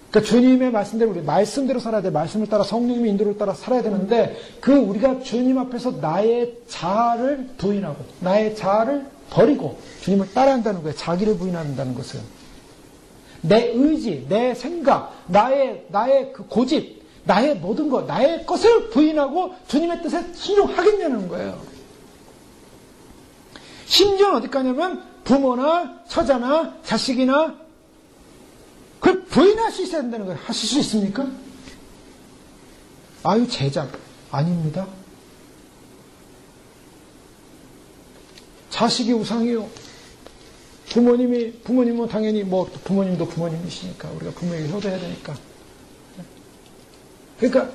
그러니까 그러니까 주님의 말씀대로 우리 말씀대로 살아야 돼. 말씀을 따라 성령님의 인도를 따라 살아야 되는데 우리가 주님 앞에서 나의 자아를 부인하고 나의 자아를 버리고 주님을 따라야 한다는 거예요. 자기를 부인한다는 것은 내 의지, 내 생각, 나의 그 고집, 나의 모든 것, 나의 것을 부인하고 주님의 뜻에 순종하겠냐는 거예요. 심지어는 어디까지냐면 부모나 처자나 자식이나 그걸 부인할 수 있어야 된다는 거예요. 하실 수 있습니까? 아유, 제작. 아닙니다. 자식이 우상이요. 부모님은 당연히 부모님도 부모님이시니까 우리가 부모에게 효도해야 되니까. 그러니까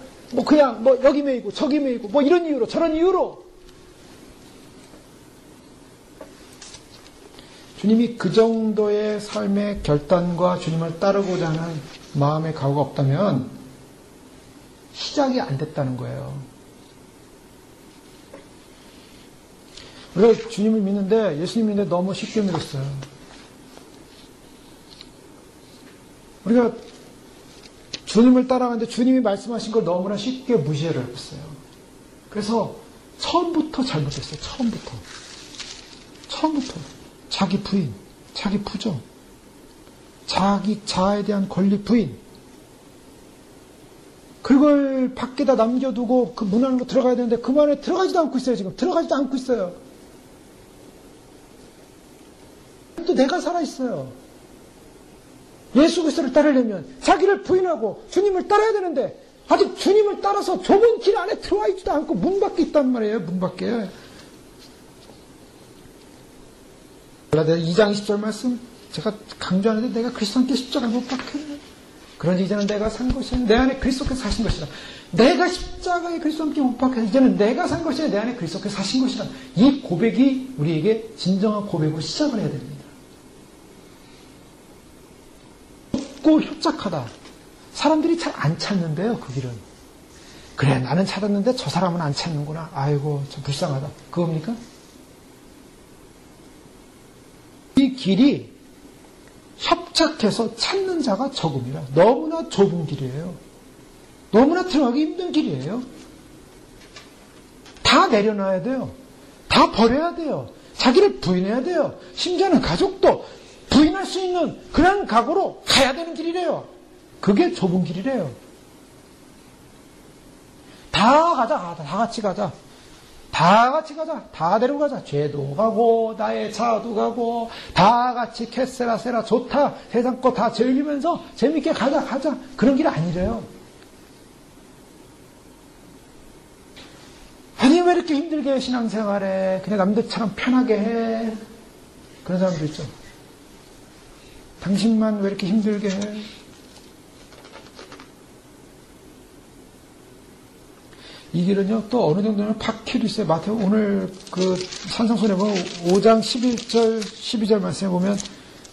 그냥 여기 매이고 저기 매이고 이런 이유로 저런 이유로 주님이 그 정도의 삶의 결단과 주님을 따르고자 하는 마음의 각오가 없다면 시작이 안 됐다는 거예요. 우리가 주님을 믿는데 예수님 믿는데 너무 쉽게 믿었어요. 우리가 주님을 따라가는데 주님이 말씀하신 걸 너무나 쉽게 무시를 했어요. 그래서 처음부터 잘못했어요. 처음부터. 자기 부인, 자기 부정, 자기 자아에 대한 권리 부인. 그걸 밖에다 남겨두고 그 문 안으로 들어가야 되는데 그 문 안에 들어가지도 않고 있어요. 지금 들어가지도 않고 있어요. 또 내가 살아있어요. 예수 그리스도를 따르려면 자기를 부인하고 주님을 따라야 되는데 아직 주님을 따라서 좁은 길 안에 들어와 있지도 않고 문 밖에 있단 말이에요. 문 밖에. 갈라디아 2장 20절 말씀 제가 강조하는데 내가 그리스도 함께 십자가를 못 박혔네. 그런지 이제는 내가 산 것이 내 안에 그리스도께서 사신 것이라. 내가 십자가에 그리스도 함께 못 박혔네. 이제는 내가 산 것이 내 안에 그리스도께서 사신 것이라. 이 고백이 우리에게 진정한 고백으로 시작을 해야 됩니다. 좁고 협착하다. 사람들이 잘 안 찾는데요. 그 길은. 그래 나는 찾았는데 저 사람은 안 찾는구나. 아이고 참 불쌍하다. 그겁니까? 이 길이 협착해서 찾는 자가 적음이라. 너무나 좁은 길이에요. 너무나 들어가기 힘든 길이에요. 다 내려놔야 돼요. 다 버려야 돼요. 자기를 부인해야 돼요. 심지어는 가족도 부인할 수 있는 그런 각오로 가야 되는 길이래요. 그게 좁은 길이래요. 다 가자. 다 같이 가자. 다 같이 가자. 다 데리고 가자. 죄도 가고 나의 자아도 가고 다 같이 캐세라세라 좋다. 세상 거 다 즐기면서 재밌게 가자. 그런 길 아니래요. 아니 왜 이렇게 힘들게 해, 신앙생활에. 그냥 남들처럼 편하게 해. 그런 사람도 있죠. 당신만 왜 이렇게 힘들게 해. 이 길은요, 또 어느 정도는 박힐 있어요. 마태오 오늘 그 산상순에 보면 5장 11절, 12절 말씀에 보면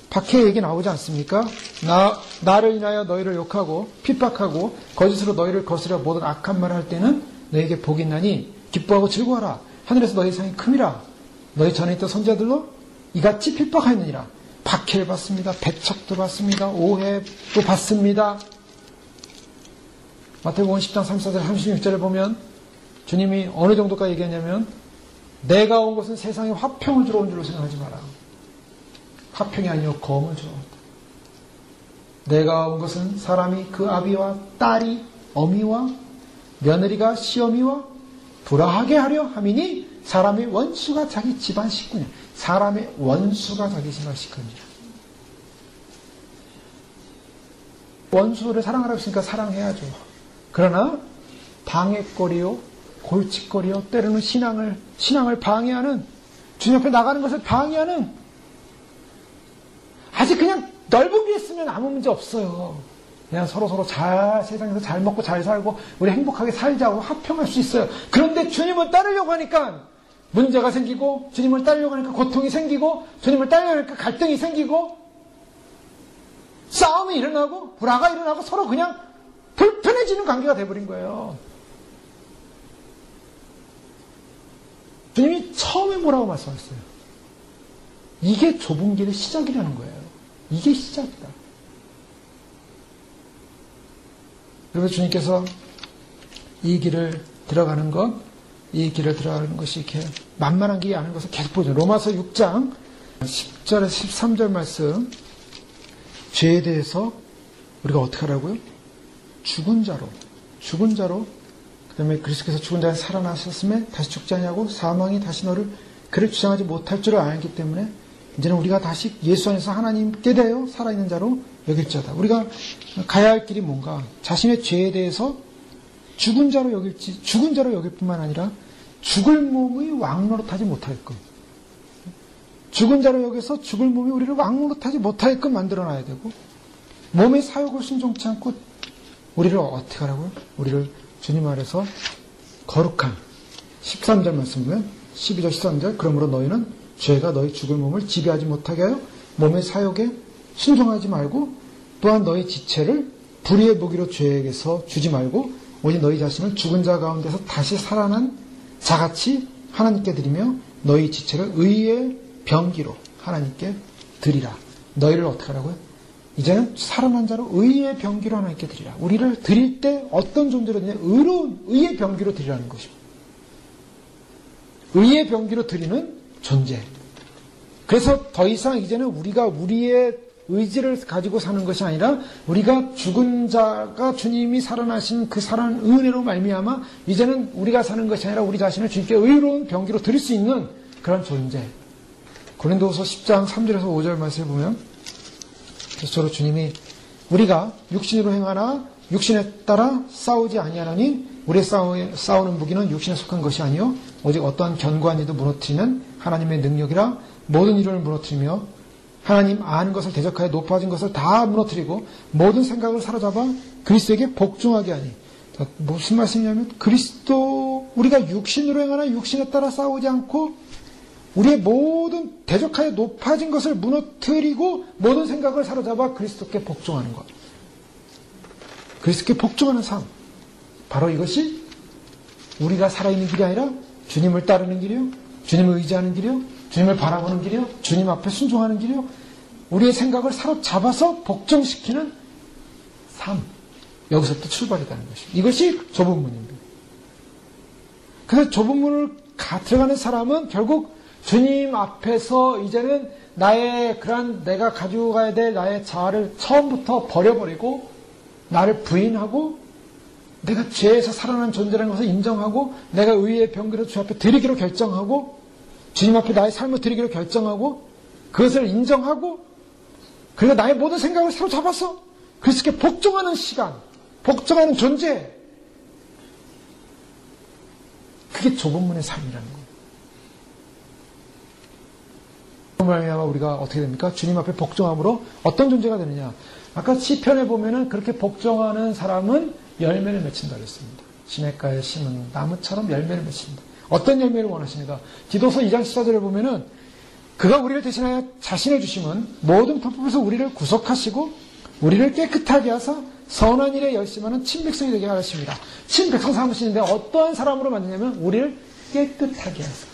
박해 얘기 나오지 않습니까? 나를 인하여 너희를 욕하고 핍박하고 거짓으로 너희를 거스려 모든 악한 말을 할 때는 너희에게 복이 있나니 기뻐하고 즐거워하라. 하늘에서 너희 상이 큼이라. 너희 전에 있던 선자들로 이같이 핍박하였느니라. 박해를 받습니다. 배척도 받습니다. 오해도 받습니다. 마태복음 10장 34절 36절에 보면 주님이 어느 정도까지 얘기하냐면 내가 온 것은 세상에 화평을 주러 온 줄로 생각하지 마라. 화평이 아니요 검을 주러 온다. 내가 온 것은 사람이 그 아비와 딸이 어미와 며느리가 시어미와 불화하게 하려 함이니 사람의 원수가 자기 집안 식구냐. 사람의 원수가 자기 집안 식구니라. 원수를 사랑하라고 했으니까 사랑해야죠. 그러나 방해거리요 골칫거리요 때로는 신앙을 방해하는 주님 앞에 나가는 것을 방해하는 아직 그냥 넓은 게 있으면 아무 문제 없어요. 그냥 서로 잘 세상에서 잘 먹고 잘 살고 우리 행복하게 살자고 화평할 수 있어요. 그런데 주님을 따르려고 하니까 문제가 생기고 주님을 따르려고 하니까 고통이 생기고 주님을 따르려고 하니까 갈등이 생기고 싸움이 일어나고 불화가 일어나고 서로 그냥 불편해지는 관계가 돼버린 거예요. 주님이 처음에 뭐라고 말씀하셨어요? 이게 좁은 길의 시작이라는 거예요. 이게 시작이다. 그래서 주님께서 이 길을 들어가는 것이 이렇게 만만한 길이 아닌 것을 계속 보죠. 로마서 6장 10절에서 13절 말씀. 죄에 대해서 우리가 어떻게 하라고요? 죽은 자로. 그 다음에 그리스도께서 죽은 자에 살아나셨음에 다시 죽지 아니하고 사망이 다시 너를 그를 주장하지 못할 줄을 알기 때문에 이제는 우리가 다시 예수 안에서 하나님께 대하여 살아있는 자로 여길 자다. 우리가 가야 할 길이 뭔가? 자신의 죄에 대해서 죽은 자로 여길 뿐만 아니라 죽을 몸의 왕노릇하지 못하게끔, 죽은 자로 여기서 죽을 몸이 우리를 왕노릇하지 못하게끔 만들어놔야 되고, 몸의 사욕을 순종치 않고 우리를 어떻게 하라고요? 우리를 주님 아래서 거룩한 13절 말씀 보면 12절 13절 그러므로 너희는 죄가 너희 죽을 몸을 지배하지 못하게 하여 몸의 사욕에 순종하지 말고 또한 너희 지체를 불의의 무기로 죄에게서 주지 말고 오직 너희 자신을 죽은 자 가운데서 다시 살아난 자같이 하나님께 드리며 너희 지체를 의의 병기로 하나님께 드리라. 너희를 어떻게 하라고요? 이제는 살아난 자로 의의 병기로 하나님께 드리라. 우리를 드릴 때 어떤 존재로 드리냐? 의로운 의의 병기로 드리라는 것입니다. 의의 병기로 드리는 존재. 그래서 더 이상 이제는 우리가 우리의 의지를 가지고 사는 것이 아니라 우리가 죽은 자가 주님이 살아나신 그 살아난 은혜로 말미암아 이제는 우리가 사는 것이 아니라 우리 자신을 주님께 의로운 병기로 드릴 수 있는 그런 존재. 고린도후서 10장 3절에서 5절 말씀을 보면 저로 주님이 우리가 육신으로 행하나 육신에 따라 싸우지 아니하나니 우리의 싸우는 무기는 육신에 속한 것이 아니요 오직 어떠한 견고한 이도 무너뜨리는 하나님의 능력이라 모든 이론을 무너뜨리며 하나님 아는 것을 대적하여 높아진 것을 다 무너뜨리고 모든 생각을 사로잡아 그리스도에게 복종하게 하니. 무슨 말씀이냐면 그리스도 우리가 육신으로 행하나 육신에 따라 싸우지 않고 우리의 모든 대적하여 높아진 것을 무너뜨리고 모든 생각을 사로잡아 그리스도께 복종하는 것. 그리스도께 복종하는 삶. 바로 이것이 우리가 살아있는 길이 아니라 주님을 따르는 길이요, 주님을 의지하는 길이요, 주님을 바라보는 길이요, 주님 앞에 순종하는 길이요, 우리의 생각을 사로잡아서 복종시키는 삶. 여기서부터 출발이라는 것입니다. 이것이 좁은 문입니다. 그래서 좁은 문을 들어가는 사람은 결국 주님 앞에서 이제는 나의 그런 내가 가지고 가야 될 나의 자아를 처음부터 버려버리고 나를 부인하고 내가 죄에서 살아난 존재라는 것을 인정하고 내가 의의 병기로 주 앞에 드리기로 결정하고 주님 앞에 나의 삶을 드리기로 결정하고 그것을 인정하고 그리고 나의 모든 생각을 사로잡아서 그리스도께 복종하는 시간, 복종하는 존재, 그게 좁은 문의 삶이라는 거예요. 말미암아 우리가 어떻게 됩니까? 주님 앞에 복종함으로 어떤 존재가 되느냐? 아까 시편에 보면은 그렇게 복종하는 사람은 열매를 맺힌다 그랬습니다. 시냇가에 심은 나무처럼 열매를 맺힌다. 어떤 열매를 원하십니까? 디도서 2장 14절에 보면은 그가 우리를 대신하여 자신을 주심은 모든 불법에서 우리를 구속하시고 우리를 깨끗하게 하사 선한 일에 열심하는 친백성이 되게 하십니다. 친백성 삼으시는데 어떠한 사람으로 만드냐면 우리를 깨끗하게 하사.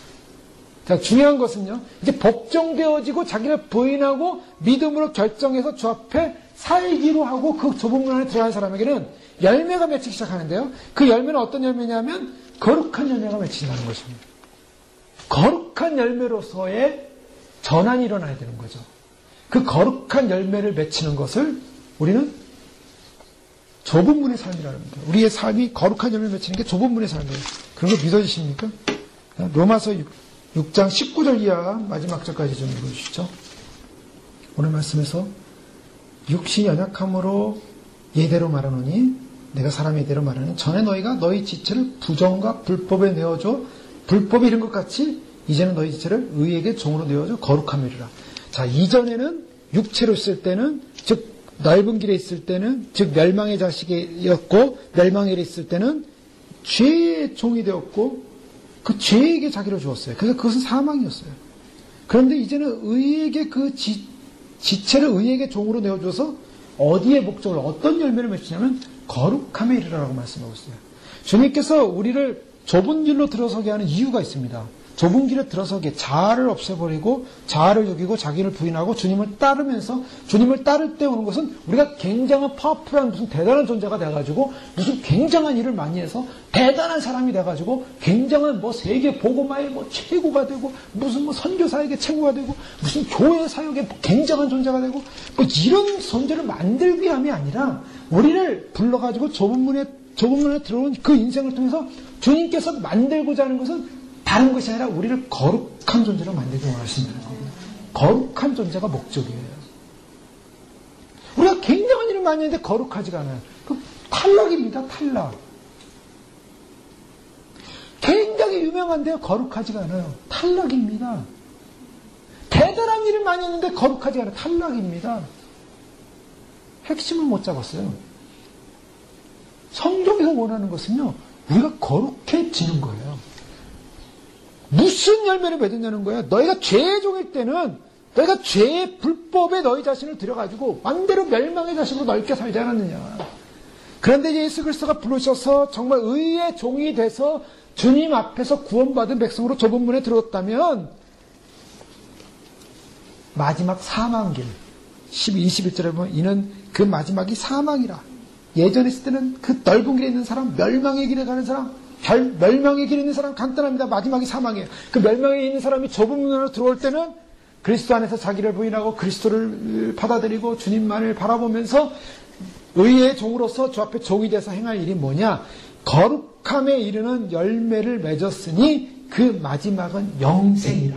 자, 중요한 것은요, 이제 복종되어지고 자기를 부인하고 믿음으로 결정해서 주 앞에 살기로 하고 그 좁은 문 안에 들어간 사람에게는 열매가 맺히기 시작하는데요. 그 열매는 어떤 열매냐면 거룩한 열매가 맺힌다는 것입니다. 거룩한 열매로서의 전환이 일어나야 되는 거죠. 그 거룩한 열매를 맺히는 것을 우리는 좁은 문의 삶이라는 겁니다. 우리의 삶이 거룩한 열매를 맺히는 게 좁은 문의 삶이에요. 그런 거 믿어지십니까? 로마서 6장 19절 이하 마지막 절까지 좀 읽어주시죠. 오늘 말씀에서 육신 연약함으로 예대로 말하노니 내가 사람의 예대로 말하는 전에 너희가 너희 지체를 부정과 불법에 내어줘 불법이 이런 것 같이 이제는 너희 지체를 의에게 종으로 내어줘 거룩함이라. 자, 이전에는 육체로 있을 때는 즉 넓은 길에 있을 때는 즉 멸망의 자식이었고 멸망의 길에 있을 때는 죄의 종이 되었고 그 죄에게 자기를 주었어요. 그래서 그것은 사망이었어요. 그런데 이제는 의에게 그 지체를 의에게 종으로 내어줘서 어디에 목적을 어떤 열매를 맺히냐면 거룩함에 이르라라고 말씀하고 있어요. 주님께서 우리를 좁은 길로 들어서게 하는 이유가 있습니다. 좁은 길에 들어서기에 자아를 없애버리고 자아를 죽이고 자기를 부인하고 주님을 따르면서 주님을 따를 때 오는 것은 우리가 굉장한 파워풀한 무슨 대단한 존재가 돼가지고 무슨 굉장한 일을 많이 해서 대단한 사람이 돼가지고 굉장한 뭐 세계 복음화의 뭐 최고가 되고 무슨 뭐 선교사에게 최고가 되고 무슨 교회 사역의 굉장한 존재가 되고 뭐 이런 존재를 만들기 위함이 아니라 우리를 불러가지고 좁은 문에 들어온 그 인생을 통해서 주님께서 만들고자 하는 것은 다른 것이 아니라 우리를 거룩한 존재로 만들기 원하신다는 겁니다. 거룩한 존재가 목적이에요. 우리가 굉장한 일을 많이 했는데 거룩하지가 않아요. 그 탈락입니다. 탈락. 굉장히 유명한데요. 거룩하지가 않아요. 탈락입니다. 대단한 일을 많이 했는데 거룩하지 않아요. 탈락입니다. 핵심을 못 잡았어요. 성경에서 원하는 것은요. 우리가 거룩해지는 거예요. 무슨 열매를 맺느냐는 거야. 너희가 죄의 종일 때는 너희가 죄의 불법에 너희 자신을 들여가지고 완대로 멸망의 자식으로 넓게 살지 않았느냐. 그런데 예수 그리스도가 부르셔서 정말 의의 종이 돼서 주님 앞에서 구원받은 백성으로 좁은 문에 들어왔다면 마지막 사망길 21절에 보면 이는 그 마지막이 사망이라. 예전에 있을 때는 그 넓은 길에 있는 사람, 멸망의 길에 가는 사람, 멸망의 길에 있는 사람 간단합니다. 마지막이 사망이에요. 그 멸망에 있는 사람이 좁은 문으로 들어올 때는 그리스도 안에서 자기를 부인하고 그리스도를 받아들이고 주님만을 바라보면서 의의 종으로서 주 앞에 종이 돼서 행할 일이 뭐냐? 거룩함에 이르는 열매를 맺었으니 그 마지막은 영생이라.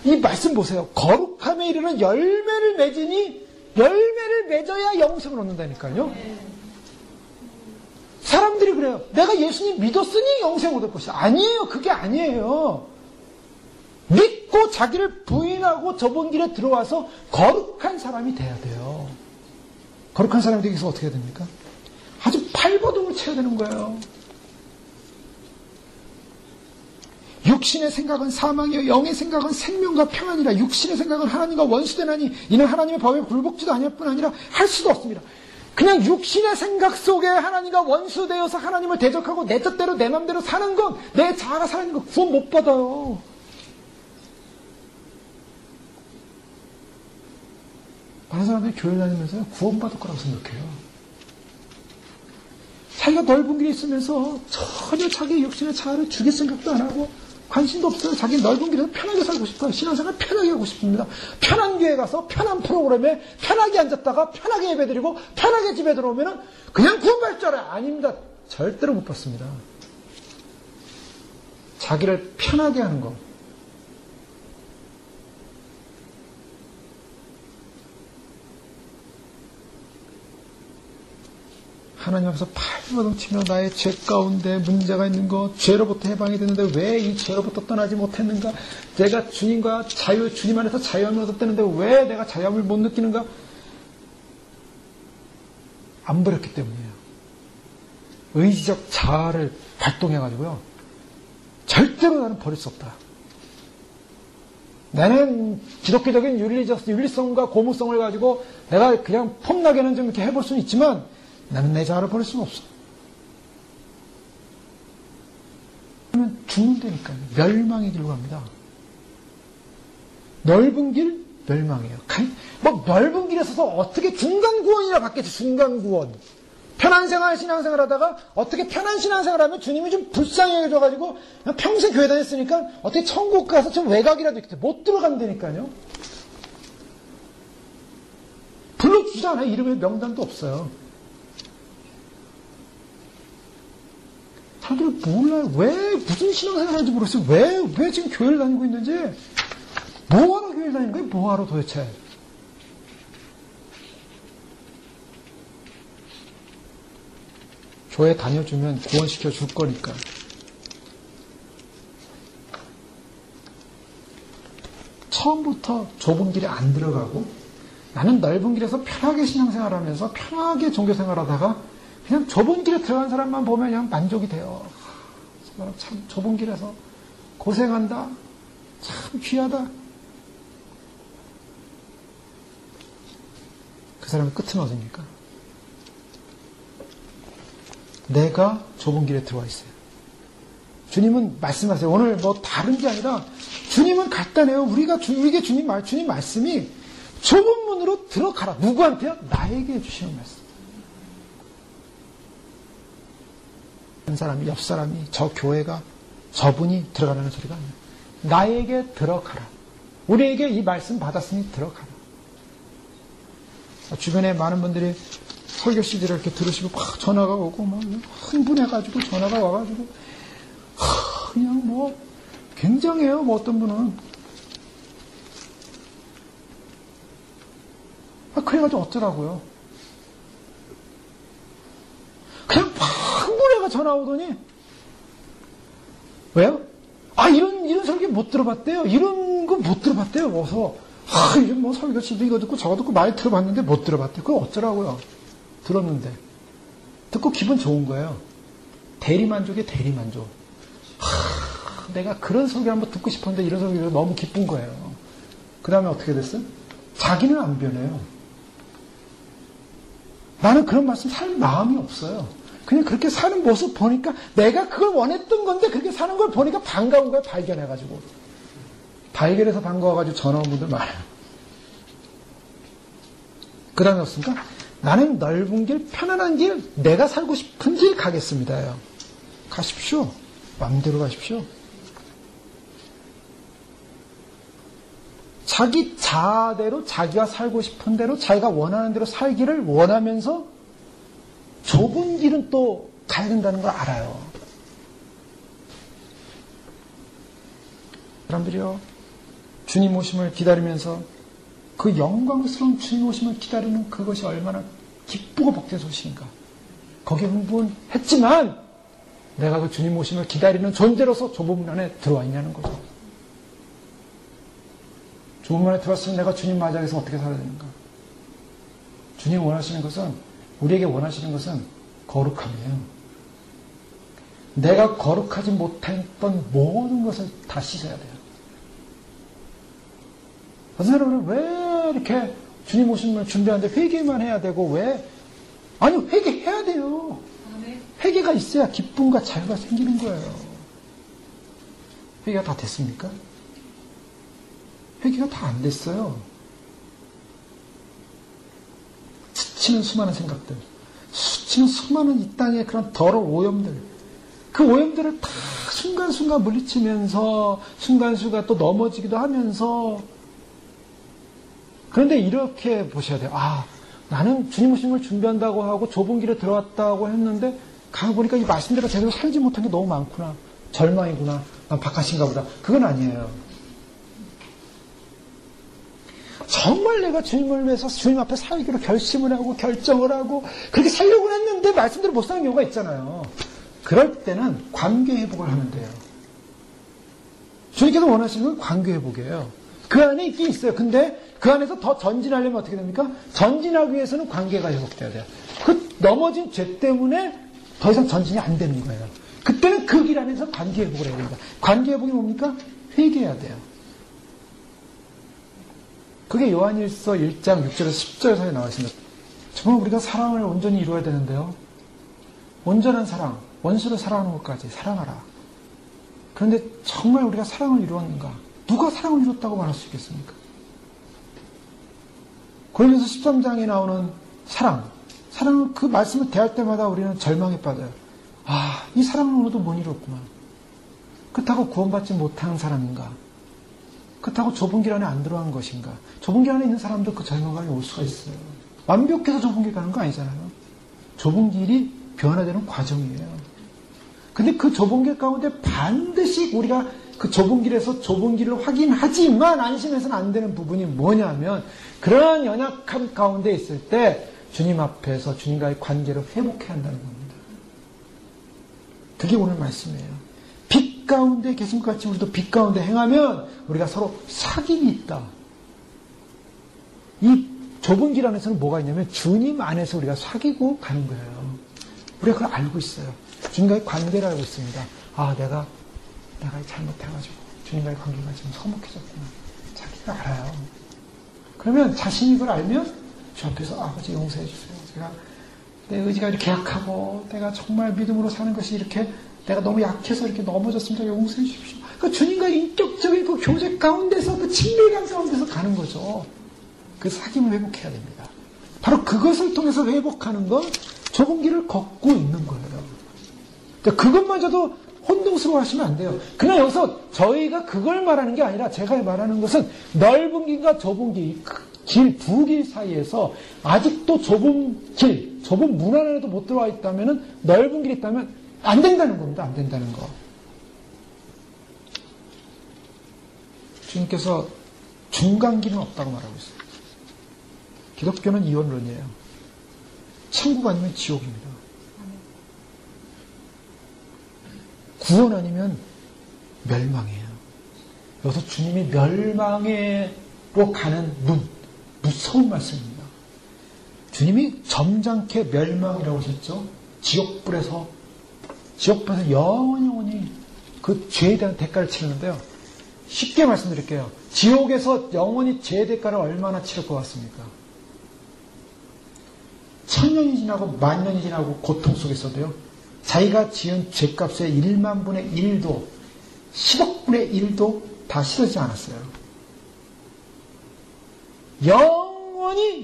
이 말씀 보세요. 거룩함에 이르는 열매를 맺으니 열매를 맺어야 영생을 얻는다니까요. 사람들이 그래요. 내가 예수님 믿었으니 영생 얻을 것이다. 아니에요. 그게 아니에요. 믿고 자기를 부인하고 좁은 길에 들어와서 거룩한 사람이 돼야 돼요. 거룩한 사람이 되기 위해서 어떻게 해야 됩니까? 아주 발버둥을 쳐야 되는 거예요. 육신의 생각은 사망이요 영의 생각은 생명과 평안이라. 육신의 생각은 하나님과 원수되나니 이는 하나님의 법에 굴복지도 아니할 뿐 아니라 할 수도 없습니다. 그냥 육신의 생각 속에 하나님과 원수되어서 하나님을 대적하고 내 뜻대로 내 맘대로 사는 건 내 자아가 살아있는 거 구원 못 받아요. 많은 사람들이 교회 다니면서 구원받을 거라고 생각해요. 자기가 넓은 길에 있으면서 전혀 자기의 육신의 자아를 죽일 생각도 안 하고 관심도 없어요. 자기 넓은 길에서 편하게 살고 싶어요. 신앙생활 편하게 하고 싶습니다. 편한 교회 가서 편한 프로그램에 편하게 앉았다가 편하게 예배드리고 편하게 집에 들어오면 그냥 구원받을 줄 알아요. 아닙니다. 절대로 못 받습니다. 자기를 편하게 하는 거. 하나님 앞에서 발버둥 치며 나의 죄 가운데 문제가 있는 것, 죄로부터 해방이 되는데 왜 이 죄로부터 떠나지 못했는가? 내가 주님과 주님 안에서 자유함을 얻었다는데 왜 내가 자유함을 못 느끼는가? 안 버렸기 때문이에요. 의지적 자아를 발동해가지고요. 절대로 나는 버릴 수 없다. 나는 기독교적인 윤리성과 고무성을 가지고 내가 그냥 폼나게는 좀 이렇게 해볼 수는 있지만 나는 내 자아를 버릴 수는 없어. 그러면 죽는다니까요. 멸망의 길로 갑니다. 넓은 길, 멸망이에요. 뭐 넓은 길에 서서 어떻게 중간구원이라 받겠지. 중간구원. 편한 생활, 신앙생활 하다가 어떻게 편한 신앙생활 하면 주님이 좀 불쌍히 해줘가지고 평생 교회 다녔으니까 어떻게 천국 가서 좀 외곽이라도 이렇게 못 들어간다니까요. 불러주지 않아요. 이름에 명단도 없어요. 사람들이 몰라요. 왜 무슨 신앙생활 하는지 모르겠어요. 왜 지금 교회를 다니고 있는지. 뭐하러 교회를 다니는 거예요? 뭐하러 도대체. 교회 다녀주면 구원시켜 줄 거니까. 처음부터 좁은 길에 안 들어가고 나는 넓은 길에서 편하게 신앙생활하면서 편하게 종교생활하다가 그냥 좁은 길에 들어간 사람만 보면 그냥 만족이 돼요. 참 좁은 길에서 고생한다. 참 귀하다. 그 사람의 끝은 어디입니까? 내가 좁은 길에 들어와 있어요. 주님은 말씀하세요. 오늘 뭐 다른 게 아니라 주님은 간단해요. 우리에게 주님 말씀이 좁은 문으로 들어가라. 누구한테요? 나에게 주시는 말씀. 한 사람이, 옆 사람이, 저 교회가, 저분이 들어가라는 소리가 아니에요. 나에게 들어가라. 우리에게 이 말씀 받았으니 들어가라. 주변에 많은 분들이 설교 CD를 이렇게 들으시고 막 전화가 오고 막 흥분해가지고 전화가 와가지고 그냥 뭐 굉장해요. 뭐 어떤 분은 그래가지고 어쩌라고요. 그냥 막 흥분해가 전화 오더니 왜요? 이런 설교 못 들어봤대요. 이런 거 못 들어봤대요. 그래서 이런 뭐 설교 CD 이거 듣고 저거 듣고 많이 들어봤는데 못 들어봤대요. 그거 어쩌라고요. 들었는데 듣고 기분 좋은 거예요. 대리만족이에요. 대리만족. 내가 그런 설교 한번 듣고 싶었는데 이런 설교가 너무 기쁜 거예요. 그 다음에 어떻게 됐어요? 자기는 안 변해요. 나는 그런 말씀 살 마음이 없어요. 그냥 그렇게 사는 모습 보니까 내가 그걸 원했던 건데 그렇게 사는 걸 보니까 반가운 거예요. 발견해가지고. 발견해서 반가워가지고 전화 온 분들 많아요. 그 다음에 어떻습니까? 나는 넓은 길, 편안한 길, 내가 살고 싶은 길 가겠습니다. 가십시오. 마음대로 가십시오. 자기 자아대로, 자기가 살고 싶은 대로, 자기가 원하는 대로 살기를 원하면서 좁은 길은 또 가야 된다는 걸 알아요. 사람들이요, 주님 오심을 기다리면서 그 영광스러운 주님 오심을 기다리는 그것이 얼마나 기쁘고 복된 소식인가. 거기에 흥분했지만 내가 그 주님 오심을 기다리는 존재로서 좁은 문 안에 들어와 있냐는 거죠. 좁은 문 안에 들어왔으면 내가 주님 맞이하기 위해서 어떻게 살아야 되는가. 주님 원하시는 것은, 우리에게 원하시는 것은 거룩함이에요. 내가 거룩하지 못했던 모든 것을 다 씻어야 돼요. 어떤 사람은 왜 이렇게 주님 오심을 준비하는데 회개만 해야 되고 아니 회개해야 돼요. 회개가 있어야 기쁨과 자유가 생기는 거예요. 회개가 다 됐습니까? 회개가 다 안 됐어요. 스치는 수많은 생각들, 스치는 수많은 이 땅의 그런 더러운 오염들, 그 오염들을 다 순간순간 물리치면서 순간순간 또 넘어지기도 하면서. 그런데 이렇게 보셔야 돼요. 나는 주님 오심을 준비한다고 하고 좁은 길에 들어왔다고 했는데 가보니까 이 말씀대로 제대로 살지 못한 게 너무 많구나. 절망이구나. 난 바깥인가 보다. 그건 아니에요. 정말 내가 주님을 위해서 주님 앞에 살기로 결심을 하고 결정을 하고 그렇게 살려고 했는데 말씀대로 못 사는 경우가 있잖아요. 그럴 때는 관계 회복을 하면 돼요. 주님께서 원하시는 건 관계 회복이에요. 그 안에 있긴 있어요. 근데 그 안에서 더 전진하려면 어떻게 됩니까? 전진하기 위해서는 관계가 회복돼야 돼요. 그 넘어진 죄 때문에 더 이상 전진이 안 되는 거예요. 그때는 그 길 안에서 관계 회복을 해야 됩니다. 관계 회복이 뭡니까? 회개해야 돼요. 그게 요한일서 1장 6절에서 10절에 나와 있습니다. 정말 우리가 사랑을 온전히 이루어야 되는데요. 온전한 사랑, 원수를 사랑하는 것까지 사랑하라. 그런데 정말 우리가 사랑을 이루었는가? 누가 사랑을 이뤘다고 말할 수 있겠습니까? 고린도서 13장에 나오는 사랑은 그 말씀을 대할 때마다 우리는 절망에 빠져요. 이 사랑은 오늘도 못 이뤘구나. 그렇다고 구원받지 못한 사람인가? 그렇다고 좁은 길 안에 안 들어간 것인가? 좁은 길 안에 있는 사람도 그 절망감이 올 수가 있어요. 완벽해서 좁은 길 가는 거 아니잖아요. 좁은 길이 변화되는 과정이에요. 근데 그 좁은 길 가운데 반드시 우리가 그 좁은 길에서 좁은 길을 확인하지만 안심해서는 안 되는 부분이 뭐냐면 그러한 연약함 가운데 있을 때 주님 앞에서 주님과의 관계를 회복해야 한다는 겁니다. 그게 오늘 말씀이에요. 빛 가운데 계신 것 같이 우리도 빛 가운데 행하면 우리가 서로 사귐이 있다. 이 좁은 길 안에서는 뭐가 있냐면 주님 안에서 우리가 사귀고 가는 거예요. 우리가 그걸 알고 있어요. 주님과의 관계를 알고 있습니다. 내가 잘못해가지고 주님과의 관계가 지금 서먹해졌구나. 자기가 알아요. 그러면 자신이 그걸 알면 주 앞에서 아버지 용서해 주세요. 제가 내 의지가 이렇게 약하고 내가 정말 믿음으로 사는 것이 이렇게 내가 너무 약해서 이렇게 넘어졌습니다. 용서해 주십시오. 그 주님과의 인격적인 그 교제 가운데서 그 친밀감 가운데서 가는 거죠. 그 사귐을 회복해야 됩니다. 바로 그것을 통해서 회복하는 건 좁은 길을 걷고 있는 거예요. 그러니까 그것마저도 혼동스러워 하시면 안 돼요. 그냥 여기서 저희가 그걸 말하는 게 아니라 제가 말하는 것은 넓은 길과 좁은 길, 두 길 사이에서 아직도 좁은 길, 좁은 문 안에도 못 들어와 있다면 넓은 길이 있다면 안 된다는 겁니다. 안 된다는 거. 주님께서 중간길은 없다고 말하고 있어요. 기독교는 이원론이에요. 천국 아니면 지옥입니다. 구원 아니면 멸망이에요. 여기서 주님이 멸망으로 가는 문, 무서운 말씀입니다. 주님이 점잖게 멸망이라고 하셨죠. 지옥불에서 영원히 그 죄에 대한 대가를 치르는데요. 쉽게 말씀드릴게요. 지옥에서 영원히 죄의 대가를 얼마나 치를 것 같습니까? 1000년이 지나고 만년이 지나고 고통 속에서도요. 자기가 지은 죄값의 1만 분의 1도 10억 분의 1도 다 실어지지 않았어요.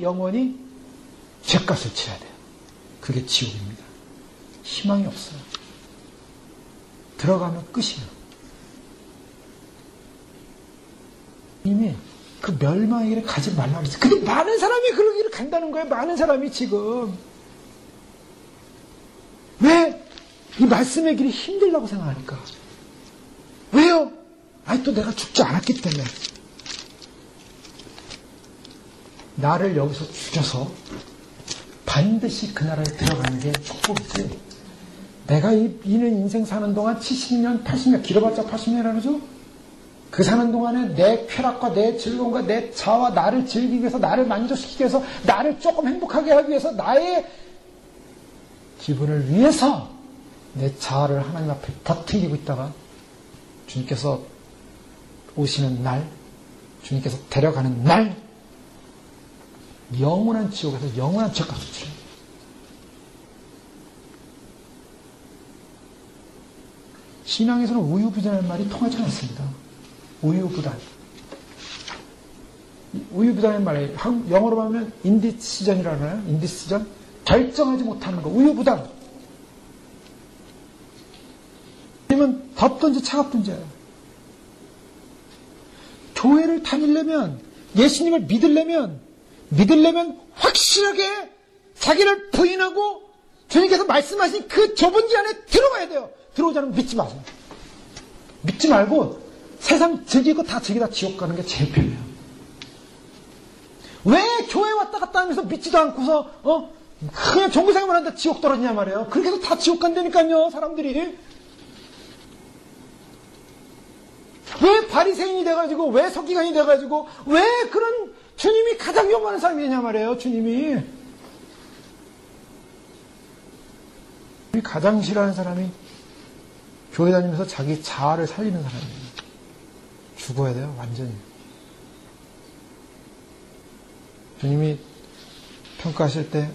영원히 죄값을 치러야 돼요. 그게 지옥입니다. 희망이 없어요. 들어가면 끝이에요. 이미 그 멸망의 길을 가지 말라고 했어요. 근데 많은 사람이 그런 길을 간다는 거예요. 많은 사람이 지금. 왜? 이 말씀의 길이 힘들다고 생각하니까. 왜요? 아니, 또 내가 죽지 않았기 때문에. 나를 여기서 죽여서 반드시 그 나라에 들어가는 게 축복이지. 내가 이는 인생 사는 동안 70년, 80년, 길어봤자 80년이라고 하죠? 그 사는 동안에 내 쾌락과 내 즐거움과 내 자아와 나를 즐기기 위해서, 나를 만족시키기 위해서, 나를 조금 행복하게 하기 위해서, 나의 기분을 위해서 내 자아를 하나님 앞에 버티고 있다가 주님께서 오시는 날, 주님께서 데려가는 날, 영원한 지옥에서 영원한 죄값을 치릅니다. 신앙에서는 우유부단한 말이 통하지 않습니다. 우유부단. 우유부단한 말이 영어로 하면 인디시전이라고 하나요? 인디시전? 결정하지 못하는 거. 우유부단. 아니면 덥든지 차갑든지예요. 교회를 다니려면, 예수님을 믿으려면 확실하게 자기를 부인하고 주님께서 말씀하신 그 좁은 지 안에 들어가야 돼요. 들어오지 않으면 믿지 마세요. 믿지 말고 세상 즐기고 다 즐기다 지옥 가는 게 제일 편해요. 왜 교회 왔다 갔다 하면서 믿지도 않고서 그냥 종교생활만 하는데 지옥 떨어지냐 말이에요. 그렇게 해서 다 지옥 간다니까요. 사람들이. 왜 바리새인이 돼가지고, 왜 서기관이 돼가지고, 왜 그런 주님이 가장 요구하는 사람이냐 말이에요. 주님이. 가장 싫어하는 사람이 교회 다니면서 자기 자아를 살리는 사람이에요. 죽어야 돼요. 완전히. 주님이 평가하실 때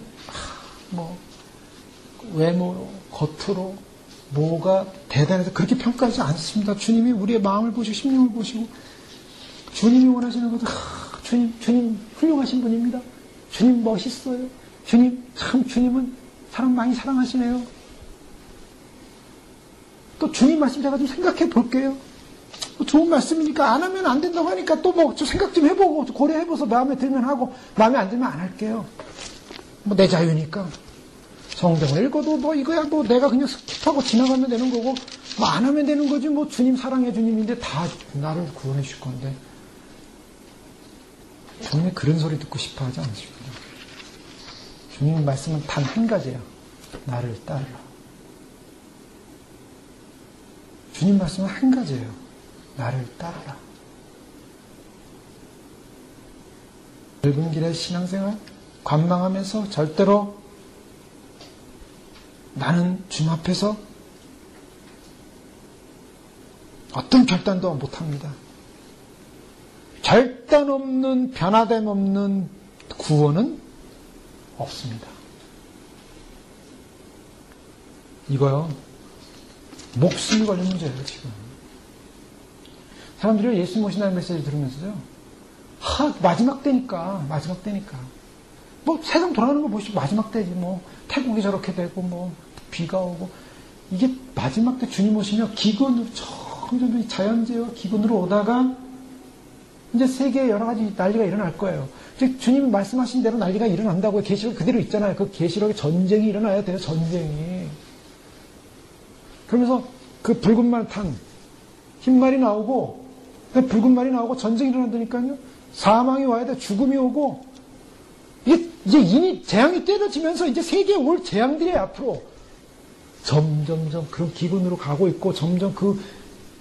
외모, 겉으로 뭐가 대단해서 그렇게 평가하지 않습니다. 주님이 우리의 마음을 보시고 심령을 보시고 주님이 원하시는 것도 주님 훌륭하신 분입니다. 주님 멋있어요. 주님은 사람 많이 사랑하시네요. 또 주님 말씀 제가 좀 생각해 볼게요. 좋은 말씀이니까 안 하면 안 된다고 하니까 또 좀 생각 좀 해보고 고려해봐서 마음에 들면 하고 마음에 안 들면 안 할게요. 내 자유니까. 성경을 읽어도 이거야 내가 그냥 스킵하고 지나가면 되는 거고 안 하면 되는 거지. 주님 사랑해 주님인데 다 나를 구원해 주실 건데 주님이 그런 소리 듣고 싶어 하지 않으십니다. 주님 말씀은 단 한 가지예요. 나를 따르라. 주님 말씀은 한 가지예요. 나를 따르라. 넓은 길의 신앙생활 관망하면서 절대로 나는 주님 앞에서 어떤 결단도 못합니다. 결단 없는, 변화됨 없는 구원은 없습니다. 이거요. 목숨이 걸린 문제예요, 지금. 사람들이 예수 모신다는 메시지 들으면서요. 마지막 때니까. 뭐 세상 돌아가는 거 보시고 마지막 때지. 뭐 태국이 저렇게 되고 뭐 비가 오고. 이게 마지막 때 주님 오시면 기근으로 점점 자연재해와 기근으로 오다가 이제 세계에 여러 가지 난리가 일어날 거예요. 주님이 말씀하신 대로 난리가 일어난다고요. 계시록 그대로 있잖아요. 그 계시록에 전쟁이 일어나야 돼요. 전쟁이. 그러면서 그 붉은 말 탄 흰말이 나오고 붉은 말이 나오고 전쟁이 일어난다니까요. 사망이 와야 돼. 죽음이 오고 이게 이제 이미 재앙이 때려지면서 이제 세계에 올 재앙들이 앞으로 점점점 그런 기근으로 가고 있고 점점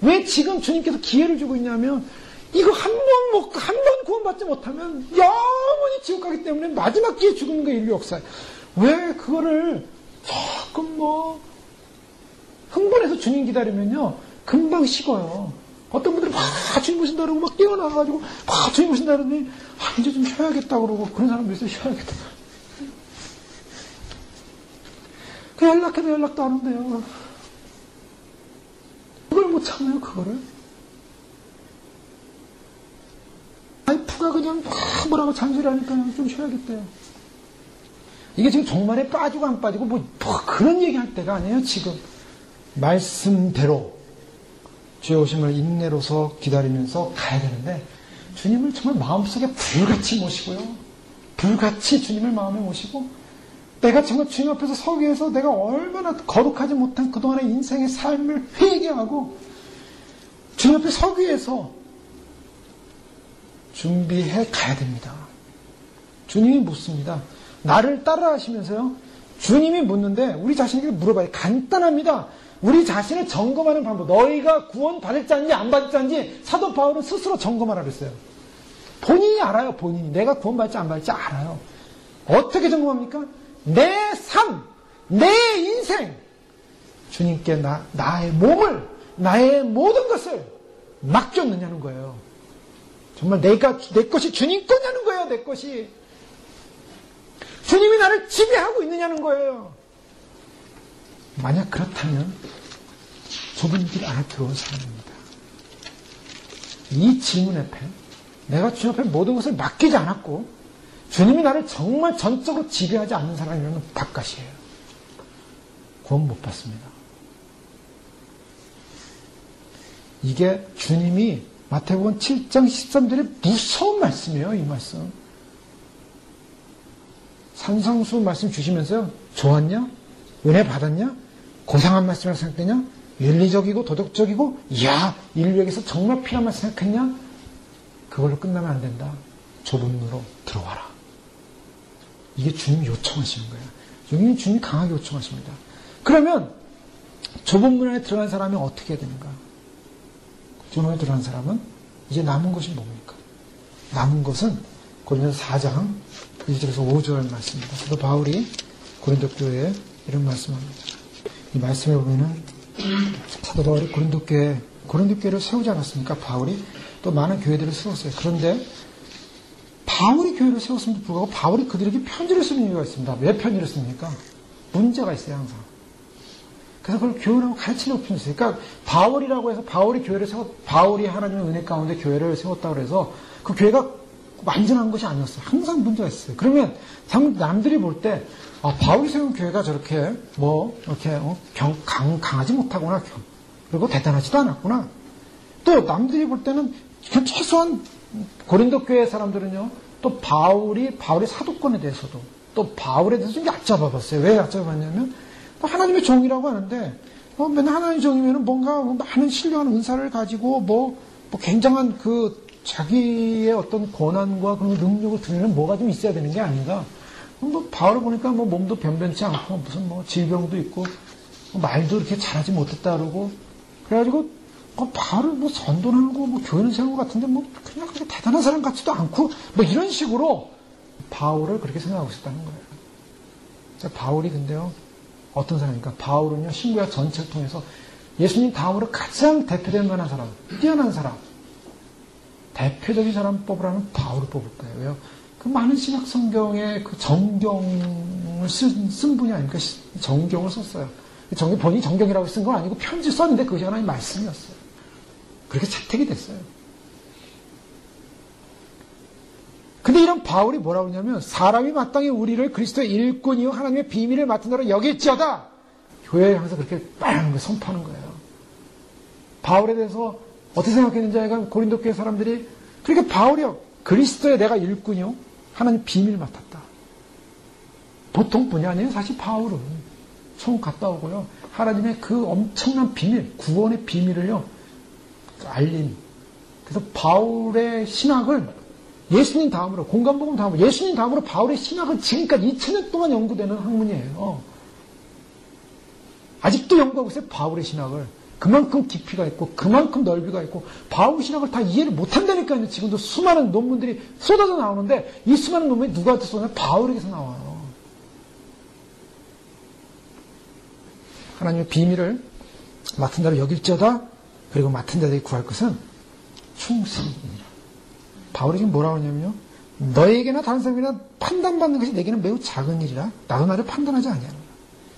왜 지금 주님께서 기회를 주고 있냐면 이거 한 번 먹고 한 번 구원받지 못하면 영원히 지옥 가기 때문에 마지막 기회에 죽는 거예요, 인류 역사에. 왜 그거를 조금 흥분해서 주님 기다리면요 금방 식어요. 어떤 분들은 막 주님 오신다 그러고 막 뛰어나가지고 막 주님 오신다 그러더니 이제 좀 쉬어야겠다 그러고 그런 사람도 있어요. 쉬어야겠다. 그 연락해도 연락도 안 온대요. 그걸 못 참아요, 그거를. 와이프가 그냥 뭐라고 잔소리하니까 좀 쉬어야겠대요. 이게 지금 종말에 빠지고 안 빠지고 뭐 그런 얘기할 때가 아니에요, 지금. 말씀대로 주의 오심을 인내로서 기다리면서 가야 되는데 주님을 정말 마음속에 불같이 모시고요. 불같이 주님을 마음에 모시고 내가 정말 주님 앞에서 서기 위해서 내가 얼마나 거룩하지 못한 그동안의 인생의 삶을 회개하고 주님 앞에 서기 위해서 준비해 가야 됩니다. 주님이 묻습니다. 나를 따라 하시면서요. 주님이 묻는데 우리 자신에게 물어봐요. 간단합니다. 우리 자신을 점검하는 방법. 너희가 구원 받을 자인지 안 받을 자인지 사도 바울은 스스로 점검하라 그랬어요. 본인이 알아요. 본인이. 내가 구원 받을지 안 받을지 알아요. 어떻게 점검합니까? 내 삶, 내 인생, 주님께 나의 몸을, 나의 모든 것을 맡겼느냐는 거예요. 정말 내 것이 주님 거냐는 거예요, 내 것이. 주님이 나를 지배하고 있느냐는 거예요. 만약 그렇다면 좁은 길 안에 들어온 사람입니다. 이 질문 앞에 내가 주님 앞에 모든 것을 맡기지 않았고 주님이 나를 정말 전적으로 지배하지 않는 사람이면 바깥이에요. 구원 못 받습니다. 이게 주님이 마태복음 7장 13절에 무서운 말씀이에요. 이 말씀. 산상수 말씀 주시면서요. 좋았냐? 은혜 받았냐? 고상한 말씀이라고 생각되냐? 윤리적이고 도덕적이고 이야 인류에게서 정말 필요한 말씀 생각했냐? 그걸로 끝나면 안 된다. 좁은 문으로 들어와라. 이게 주님이 요청하시는 거예요. 주님이 강하게 요청하십니다. 그러면 좁은 문 안에 들어간 사람이 어떻게 해야 되는가? 좁은 문에 들어간 사람은 이제 남은 것이 뭡니까? 남은 것은 고린도서 4장 1절에서 5절 말씀입니다. 또 바울이 고린도 교회에 이런 말씀합니다. 이 말씀에 보면은 사도 바울이 고린도 교회를 세우지 않았습니까? 바울이 또 많은 교회들을 세웠어요. 그런데 바울이 교회를 세웠음에도 불구하고 바울이 그들에게 편지를 쓰는 이유가 있습니다. 왜 편지를 씁니까? 문제가 있어요, 항상. 그래서 그걸 교훈하고 가르치려고 편지를 써요. 그러니까 바울이라고 해서 바울이 하나님의 은혜 가운데 교회를 세웠다고 해서 그 교회가 완전한 것이 아니었어요. 항상 문제가 있어요. 그러면 남들이 볼 때 바울이 세운 교회가 저렇게 이렇게 강하지 못하구나. 그리고 대단하지도 않았구나. 또 남들이 볼 때는 최소한 고린도 교회 사람들은요. 또 바울의 사도권에 대해서도 또 바울에 대해서 좀 얕잡아봤어요. 왜 얕잡아봤냐면 하나님의 종이라고 하는데 맨날 하나님의 종이면은 뭔가 많은 신령한 은사를 가지고 굉장한 자기의 어떤 권한과 그런 능력을 드리는 뭐가 좀 있어야 되는 게 아닌가. 바울을 보니까 몸도 변변치 않고 무슨 질병도 있고 말도 이렇게 잘하지 못했다 그러고 그래가지고 바울을 선동하고 교회는 세운 것 같은데 그냥 그렇게 대단한 사람 같지도 않고 이런 식으로 바울을 그렇게 생각하고 있었다는 거예요. 자, 바울이 근데요 어떤 사람입니까? 바울은요 신구약 전체를 통해서 예수님 다음으로 가장 대표될 만한 사람, 뛰어난 사람, 대표적인 사람 뽑으라면 바울을 뽑을 거예요. 왜요? 그 많은 신약 성경의 그 정경을 쓴 분이 아닙니까? 정경을 썼어요. 본인이 정경이라고 쓴 건 아니고 편지 썼는데 그것이 하나님 말씀이었어요. 그렇게 채택이 됐어요. 근데 이런 바울이 뭐라고 그러냐면 사람이 마땅히 우리를 그리스도의 일꾼이요 하나님의 비밀을 맡은 자로 여길지어다. 교회에 항상 그렇게 빨간 거 선포하는 거예요. 바울에 대해서 어떻게 생각했는지 아니까 고린도 교회 사람들이 그렇게 바울이요 그리스도의 내가 일꾼이요 하나님 비밀을 맡았다. 보통 분이 아니에요. 사실 바울은 총 갔다 오고요 하나님의 그 엄청난 비밀 구원의 비밀을요 알린. 그래서 바울의 신학을 예수님 다음으로 공간복음 다음으로 예수님 다음으로 바울의 신학은 지금까지 2000년 동안 연구되는 학문이에요. 아직도 연구하고 있어요. 바울의 신학을. 그만큼 깊이가 있고 그만큼 넓이가 있고 바울 신학을 다 이해를 못한다니까요. 지금도 수많은 논문들이 쏟아져 나오는데 이 수많은 논문이 누구한테 쏟아져? 바울에게서 나와요. 하나님의 비밀을 맡은 자로 여길지어다. 그리고 맡은 자들이 구할 것은 충성이니라. 바울이 지금 뭐라고 하냐면요. 너에게나 다른 사람이나 판단받는 것이 내게는 매우 작은 일이라 나도 나를 판단하지 아니하노라.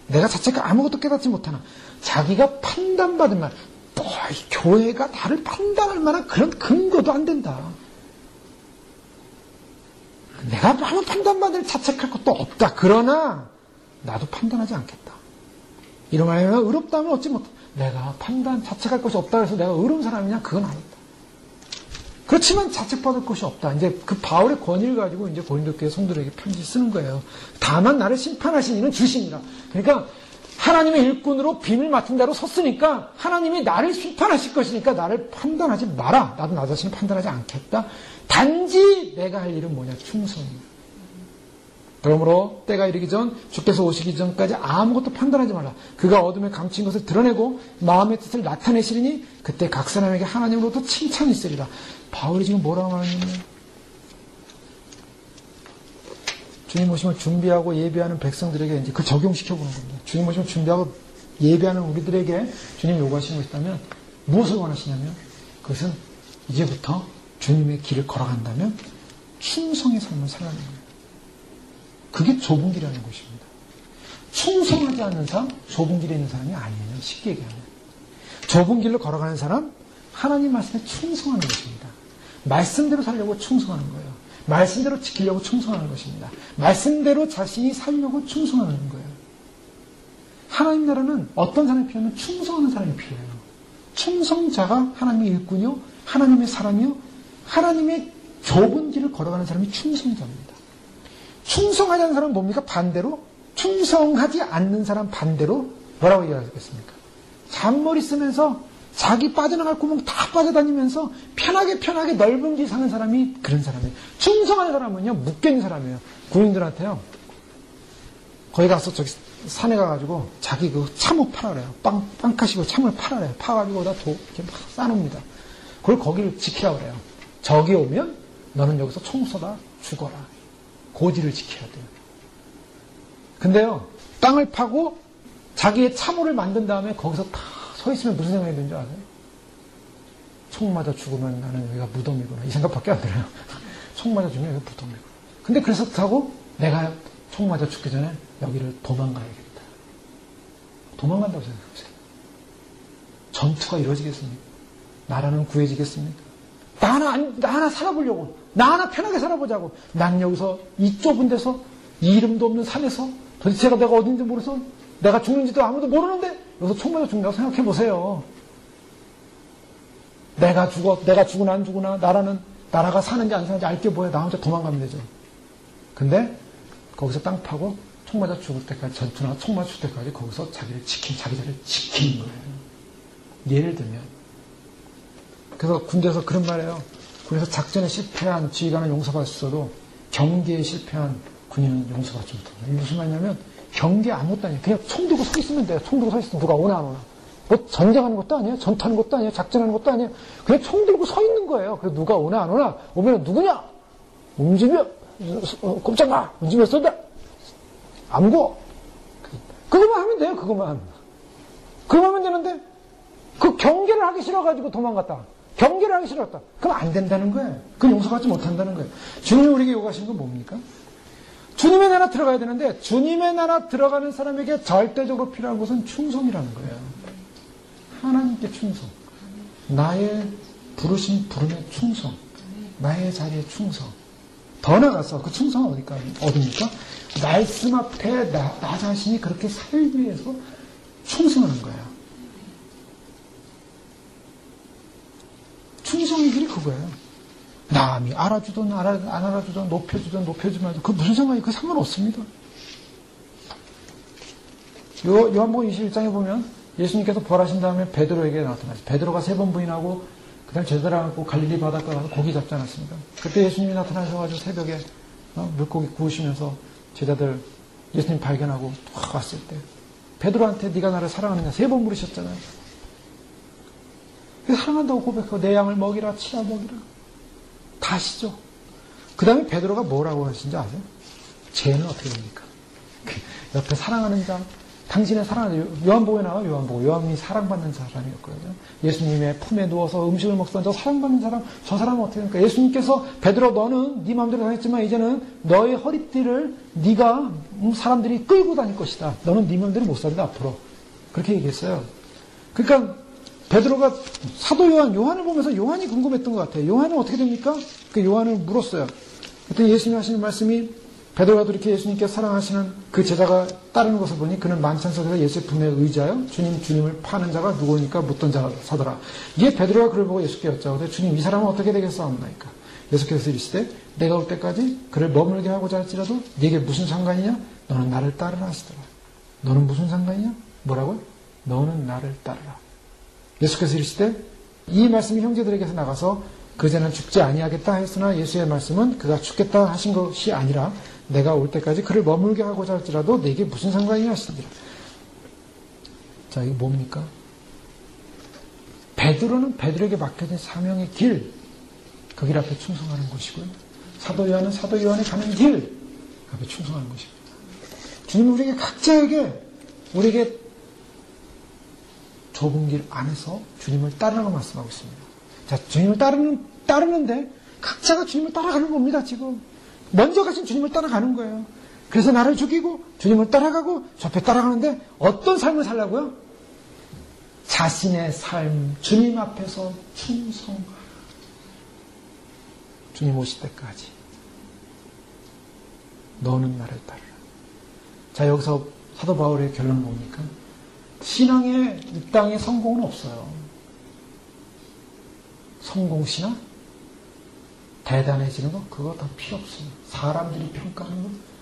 내가 자체가 아무것도 깨닫지 못하나 자기가 판단받을 만 또 교회가 나를 판단할 만한 그런 근거도 안 된다. 내가 아무 판단받을 자책할 것도 없다. 그러나 나도 판단하지 않겠다. 이런 말이면 의롭다면 어찌 못해. 내가 판단 자책할 것이 없다 해서 내가 의로운 사람이냐? 그건 아니다. 그렇지만 자책받을 것이 없다. 이제 그 바울의 권위를 가지고 이제 고린도 교회 성도들에게 편지 쓰는 거예요. 다만 나를 심판하신 이는 주시니라. 그러니까 하나님의 일꾼으로 비밀 맡은 자로 섰으니까 하나님이 나를 심판하실 것이니까 나를 판단하지 마라. 나도 나 자신을 판단하지 않겠다. 단지 내가 할 일은 뭐냐? 충성이다. 그러므로 때가 이르기 전 주께서 오시기 전까지 아무것도 판단하지 말라. 그가 어둠에 감춘 것을 드러내고 마음의 뜻을 나타내시리니 그때 각 사람에게 하나님으로부터 칭찬이 있으리라. 바울이 지금 뭐라고 말하냐면 주님 오심을 준비하고 예배하는 백성들에게 이제 그 적용시켜보는 겁니다. 주님 오심을 준비하고 예배하는 우리들에게 주님 요구하시는 것이 있다면 무엇을 원하시냐면 그것은 이제부터 주님의 길을 걸어간다면 충성의 삶을 살라는 거예요. 그게 좁은 길이라는 것입니다. 충성하지 않는 사람, 좁은 길에 있는 사람이 아니에요. 쉽게 얘기하면. 좁은 길로 걸어가는 사람, 하나님 말씀에 충성하는 것입니다. 말씀대로 살려고 충성하는 거예요. 말씀대로 지키려고 충성하는 것입니다. 말씀대로 자신이 살려고 충성하는 거예요. 하나님 나라는 어떤 사람이 필요하면 충성하는 사람이 필요해요. 충성자가 하나님의 일꾼이요, 하나님의 사람이요, 하나님의 좁은 길을 걸어가는 사람이 충성자입니다. 충성하지 않는 사람은 뭡니까? 반대로 충성하지 않는 사람 반대로 뭐라고 얘기하겠습니까? 잔머리 쓰면서 자기 빠져나갈 구멍 다 빠져다니면서 편하게 넓은 길 사는 사람이 그런 사람이에요. 충성하는 사람은요 묶여있는 사람이에요. 군인들한테요 거기 가서 저기 산에 가가지고 자기 그 참호 팔아래요. 빵 카시고 참을 팔아래요. 파가지고 다 이렇게 막 싸놉니다. 그걸 거기를 지키라고 그래요. 적이 오면 너는 여기서 총 쏘다 죽어라. 고지를 지켜야 돼요. 근데요, 땅을 파고 자기의 참호를 만든 다음에 거기서 다 서 있으면 무슨 생각이 드는 줄 아세요? 총 맞아 죽으면 나는 여기가 무덤이구나. 이 생각밖에 안 들어요. 총 맞아 죽으면 여기가 무덤이구나. 근데 그래서 하고 내가 총 맞아 죽기 전에 여기를 도망가야겠다. 도망간다고 생각해보세요. 전투가 이루어지겠습니까? 나라는 구해지겠습니까? 나 하나 살아보려고. 나 하나 편하게 살아보자고. 난 여기서 이 좁은 데서 이 이름도 없는 산에서 도대체 내가 어딘지 모르서 내가 죽는지도 아무도 모르는데 여기서 총 맞아 죽는다고 생각해보세요. 내가 죽으나 안 죽으나 나라가 사는지 안 사는지 알게 뭐해. 나 혼자 도망가면 되죠. 근데 거기서 땅 파고 총 맞아 죽을 때까지 전투나 총 맞아 죽을 때까지 거기서 자기 자리를 지키는 거예요. 예를 들면 그래서 군대에서 그런 말이에요. 군에서 작전에 실패한 지휘관은 용서받을 수 있어도 경계에 실패한 군인은 용서받지 못한다. 무슨 말이냐면 경계에 아무것도 아니에요. 그냥 총 들고 서 있으면 돼요. 총 들고 서 있으면 누가 오나 안 오나. 뭐 전쟁하는 것도 아니에요. 전투하는 것도 아니에요. 작전하는 것도 아니에요. 그냥 총 들고 서 있는 거예요. 그래서 누가 오나 안 오나. 오면 누구냐? 움직여. 꼼짝마. 움직여 쏜다. 암고. 그것만 하면 돼요. 그것만 하면 되는데 그 경계를 하기 싫어가지고 도망갔다. 경계를 하기 싫었다. 그럼 안 된다는 거예요. 그건 용서받지 못한다는 거예요. 주님이 우리에게 요구하시는 건 뭡니까? 주님의 나라 들어가야 되는데 주님의 나라 들어가는 사람에게 절대적으로 필요한 것은 충성이라는 거예요. 하나님께 충성. 나의 부르신 부름에 충성. 나의 자리에 충성. 더 나아가서 그 충성은 어디입니까? 말씀 앞에 나 자신이 그렇게 살기 위해서 충성하는 거예요. 충성의 길이 그거예요. 남이 알아주든 안 알아주든 높여주든 말든 그 무슨 상관이 그 상관없습니다. 요한복음 21장에 보면 예수님께서 벌하신 다음에 베드로에게 나타나죠. 베드로가 3번 부인하고 그다음 제자랑하고 갈릴리 바닷가 가서 고기 잡지 않았습니까? 그때 예수님이 나타나셔가지고 새벽에 물고기 구우시면서 제자들 예수님 발견하고 확 왔을 때 베드로한테 네가 나를 사랑하느냐 3번 물으셨잖아요. 사랑한다고 고백하고 내 양을 먹이라 치라 먹이라 다 하시죠. 그 다음에 베드로가 뭐라고 하신지 아세요? 쟤는 어떻게 됩니까? 옆에 사랑하는 자 당신의 사랑하는 요한복음에 나와 요한이 사랑받는 사람이었거든요. 예수님의 품에 누워서 음식을 먹던 저 사랑받는 사람 저 사람은 어떻게 됩니까? 예수님께서 베드로 너는 네 마음대로 다녔지만 이제는 너의 허리띠를 네가 사람들이 끌고 다닐 것이다. 너는 네 마음대로 못 산다 앞으로. 그렇게 얘기했어요. 그러니까 베드로가 사도 요한을 보면서 요한이 궁금했던 것 같아요. 요한은 어떻게 됩니까? 그 요한을 물었어요. 그때 예수님 하시는 말씀이 베드로가 이렇게 예수님께 사랑하시는 그 제자가 따르는 것을 보니 그는 만찬석에서 예수의 품에 의지하여 주님을 파는 자가 누구니까 묻던 자가 사더라. 이게 베드로가 그를 보고 예수께 여쭤보되 주님 이 사람은 어떻게 되겠사옵나이까? 예수께서 이르시되 내가 올 때까지 그를 머물게 하고자 할지라도 네게 무슨 상관이냐? 너는 나를 따르라 하시더라. 너는 무슨 상관이냐? 뭐라고요? 너는 나를 따르라. 예수께서 이르시되 이 말씀이 형제들에게서 나가서 그제는 죽지 아니하겠다 했으나 예수의 말씀은 그가 죽겠다 하신 것이 아니라 내가 올 때까지 그를 머물게 하고자 할지라도 내게 무슨 상관이냐 하시니라. 자, 이게 뭡니까? 베드로는 베드로에게 맡겨진 사명의 길, 그 길 앞에 충성하는 것이고요. 사도 요한은 사도 요한에 가는 길 앞에 충성하는 것입니다. 주님은 우리에게 각자에게 우리에게 좁은 길 안에서 주님을 따르라고 말씀하고 있습니다. 자, 주님을 따르는데 각자가 주님을 따라가는 겁니다, 지금. 먼저 가신 주님을 따라가는 거예요. 그래서 나를 죽이고 주님을 따라가고 저 앞에 따라가는데 어떤 삶을 살라고요? 자신의 삶, 주님 앞에서 충성하라. 주님 오실 때까지. 너는 나를 따르라. 자, 여기서 사도 바울의 결론은 뭡니까? 신앙의 이 땅에 성공은 없어요. 성공시나 대단해지는 거 그거 다 필요 없어요. 사람들이 평가하는 건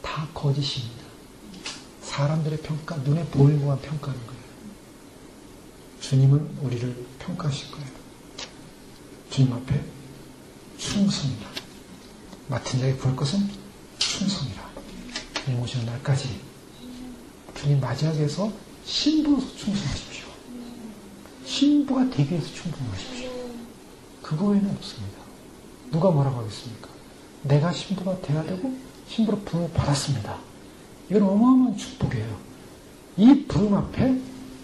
다 거짓입니다. 사람들의 평가, 눈에 보이는 것만 평가하는 거예요. 주님은 우리를 평가하실 거예요. 주님 앞에 충성이라. 맡은 자에게 구할 것은 충성이라. 주님 오시는 날까지 주님 맞이하기 위해서 신부로서 충성하십시오. 신부가 되기 위해서 충성하십시오. 그거 외에는 없습니다. 누가 뭐라고 하겠습니까? 내가 신부가 돼야 되고 신부로 부름을 받았습니다. 이건 어마어마한 축복이에요. 이 부름 앞에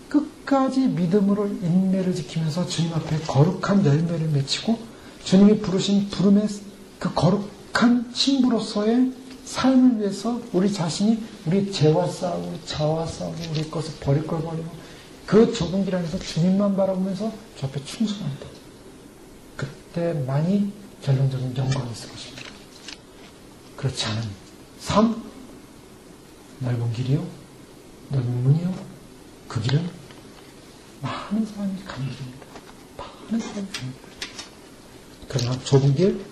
끝까지 믿음으로 인내를 지키면서 주님 앞에 거룩한 열매를 맺히고 주님이 부르신 부름의 그 거룩한 신부로서의 삶을 위해서 우리 자신이 우리 죄와 싸우고 우리 자와 싸우고 우리 것을 버릴 걸 버리고 그 좁은 길 안에서 주님만 바라보면서 저 앞에 충성한다. 그때만이 결론적인 영광이 있을 것입니다. 그렇지 않은 삶, 넓은 길이요, 넓은 문이요, 그 길은 많은 사람이 가는 길입니다. 많은 사람이 가는 길. 그러나 좁은 길,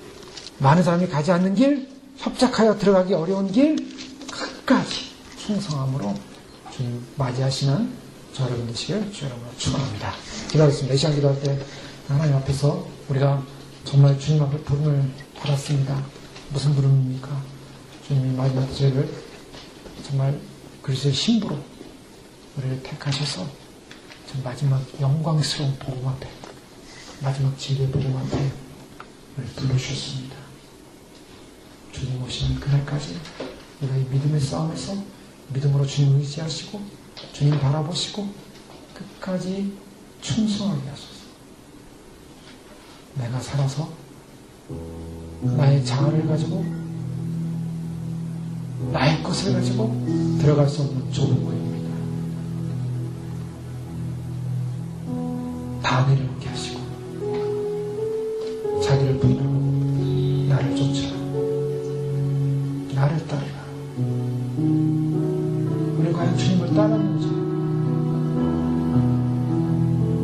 많은 사람이 가지 않는 길, 협착하여 들어가기 어려운 길, 끝까지 충성함으로 주님 맞이하시는 저 여러분 되시길 주 여러분으로 축원합니다. 기도하겠습니다. 이 시간 기도할 때 하나님 앞에서 우리가 정말 주님 앞에 부름을 받았습니다. 무슨 부름입니까? 주님이 마지막 저희를 정말 그리스도의 신부로 우리를 택하셔서 마지막 영광스러운 복음 앞에 마지막 진리의 복음 앞에 우리를 불러주셨습니다. 주님 오시는 그날까지 우리가 이 믿음의 싸움에서 믿음으로 주님 의지하시고 주님 바라보시고 끝까지 충성하게 하소서. 내가 살아서 나의 자아를 가지고 나의 것을 가지고 들어갈 수 없는 좁은 구입니다. 다 내려놓게 하시고 자기를 부인하고 나를 쫓으라. 나를 따르라. 우리 과연 주님을 따랐는지,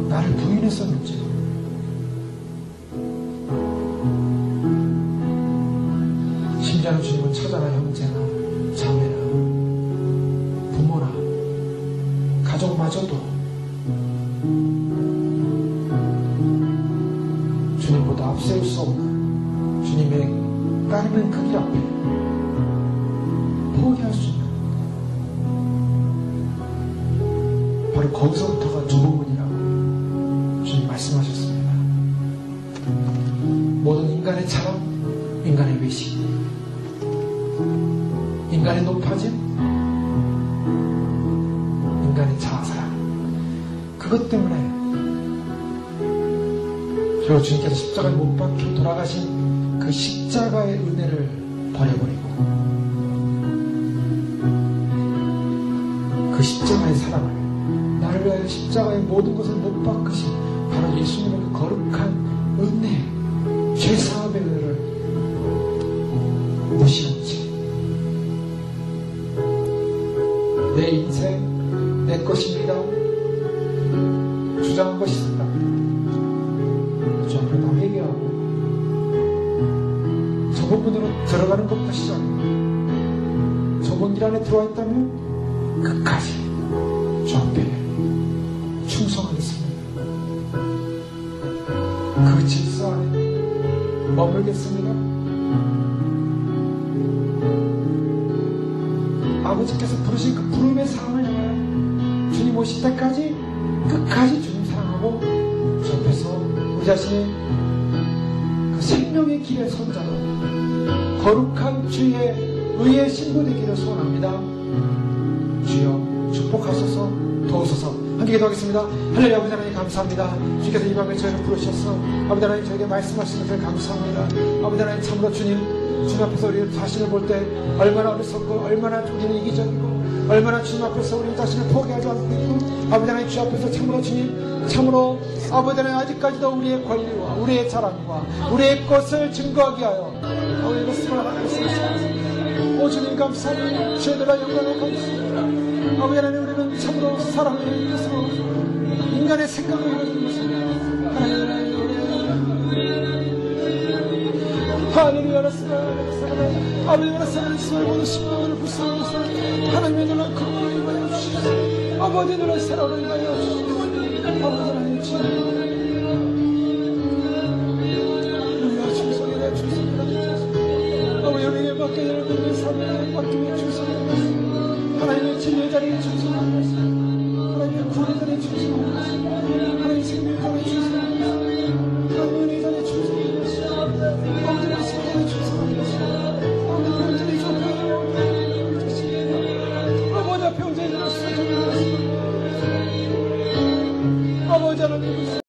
나를 부인했었는지, 심지어는 주님을 찾아라. 형제나 자매나 부모나 가족마저도 주님보다 앞세울 수 없는 주님의 따르는 그 길 앞에 포기할 수 있는, 바로 거기서부터가 좁은 문이라고 주님 말씀하셨습니다. 모든 인간의 자랑, 인간의 외식, 인간의 높아짐, 인간의 자아사랑, 그것 때문에 결국 주님께서 십자가에 못 박혀 돌아가신 그 십자가의 은혜를 버려버리고 그 십자가의 사랑을, 나를 위하여 십자가의 모든 것을 못 박으신 바로 예수님의 그 거룩한 은혜, 죄사함의 은혜를 무시한 채 내 인생, 내 것입니다 주장한 것이 있습니다. 주 앞에 다 회개하고 좁은 문으로 들어가는 것부터 시작합니다. 좁은 길 안에 들어와 있다면 끝까지 주 앞에 충성하겠습니다. 그 질서 안에 머물겠습니다. 아버지께서 부르신 그 부름의 상을 향하여 주님 오실 때까지 끝까지 주님 사랑하고 주 앞에서 우리 자신의 그 생명의 길에 선 자로 거룩한 주의 의의 신부 되기를 소원합니다. 주여 축복하소서, 도우소서. 함께 기도하겠습니다. 할렐루야. 아버지 하나님 감사합니다. 주께서 이 밤에 저희를 부르셔서 아버지 하나님 저에게 말씀하시는 것을 감사합니다. 아버지 하나님 참으로 주님 앞에서 우리 자신을 볼 때 얼마나 어리석고 얼마나 우리는 이기적이고 얼마나 주님 앞에서 우리 자신을 포기하지 않고 있고 아버지 하나님 주 앞에서 참으로 주님 참으로 아버지 하나님 아직까지도 우리의 권리와 우리의 자랑과 우리의 것을 증거하게 하여 우리의 것을 하나님께서 오 주님 감사합니다. 주의들아 영광을 감사합니다. 아버지 하나님 우리는 참으로 사랑을 이루는 것으로 인간의 생각을 이루는 것으로 하나님이 알았으나 아버지 알았으나 이스라엘 모든 신명을 불쌍하소서. 하나님의 놀라운 그분을 임하여 주시소서. 아버지 놀라운 사랑을 임하여 주시소서. 아버지 하나님 주님 우리가 충성이라 충성이라 아버지 우리에게 맡겨야 할 우리의 삶에 맡기며 충성이라 하나님의 진리의 자리에 충성하라 하나님의 구원의 자리에 충성하라 하나님의 생명의 자리에 충성하라 하나님의 은혜의 자리에 충성하라 아버지의 생명에 충성하라 아버지 병자리 좁혀요 아버지 병자리 좁혀요 아버지 하나님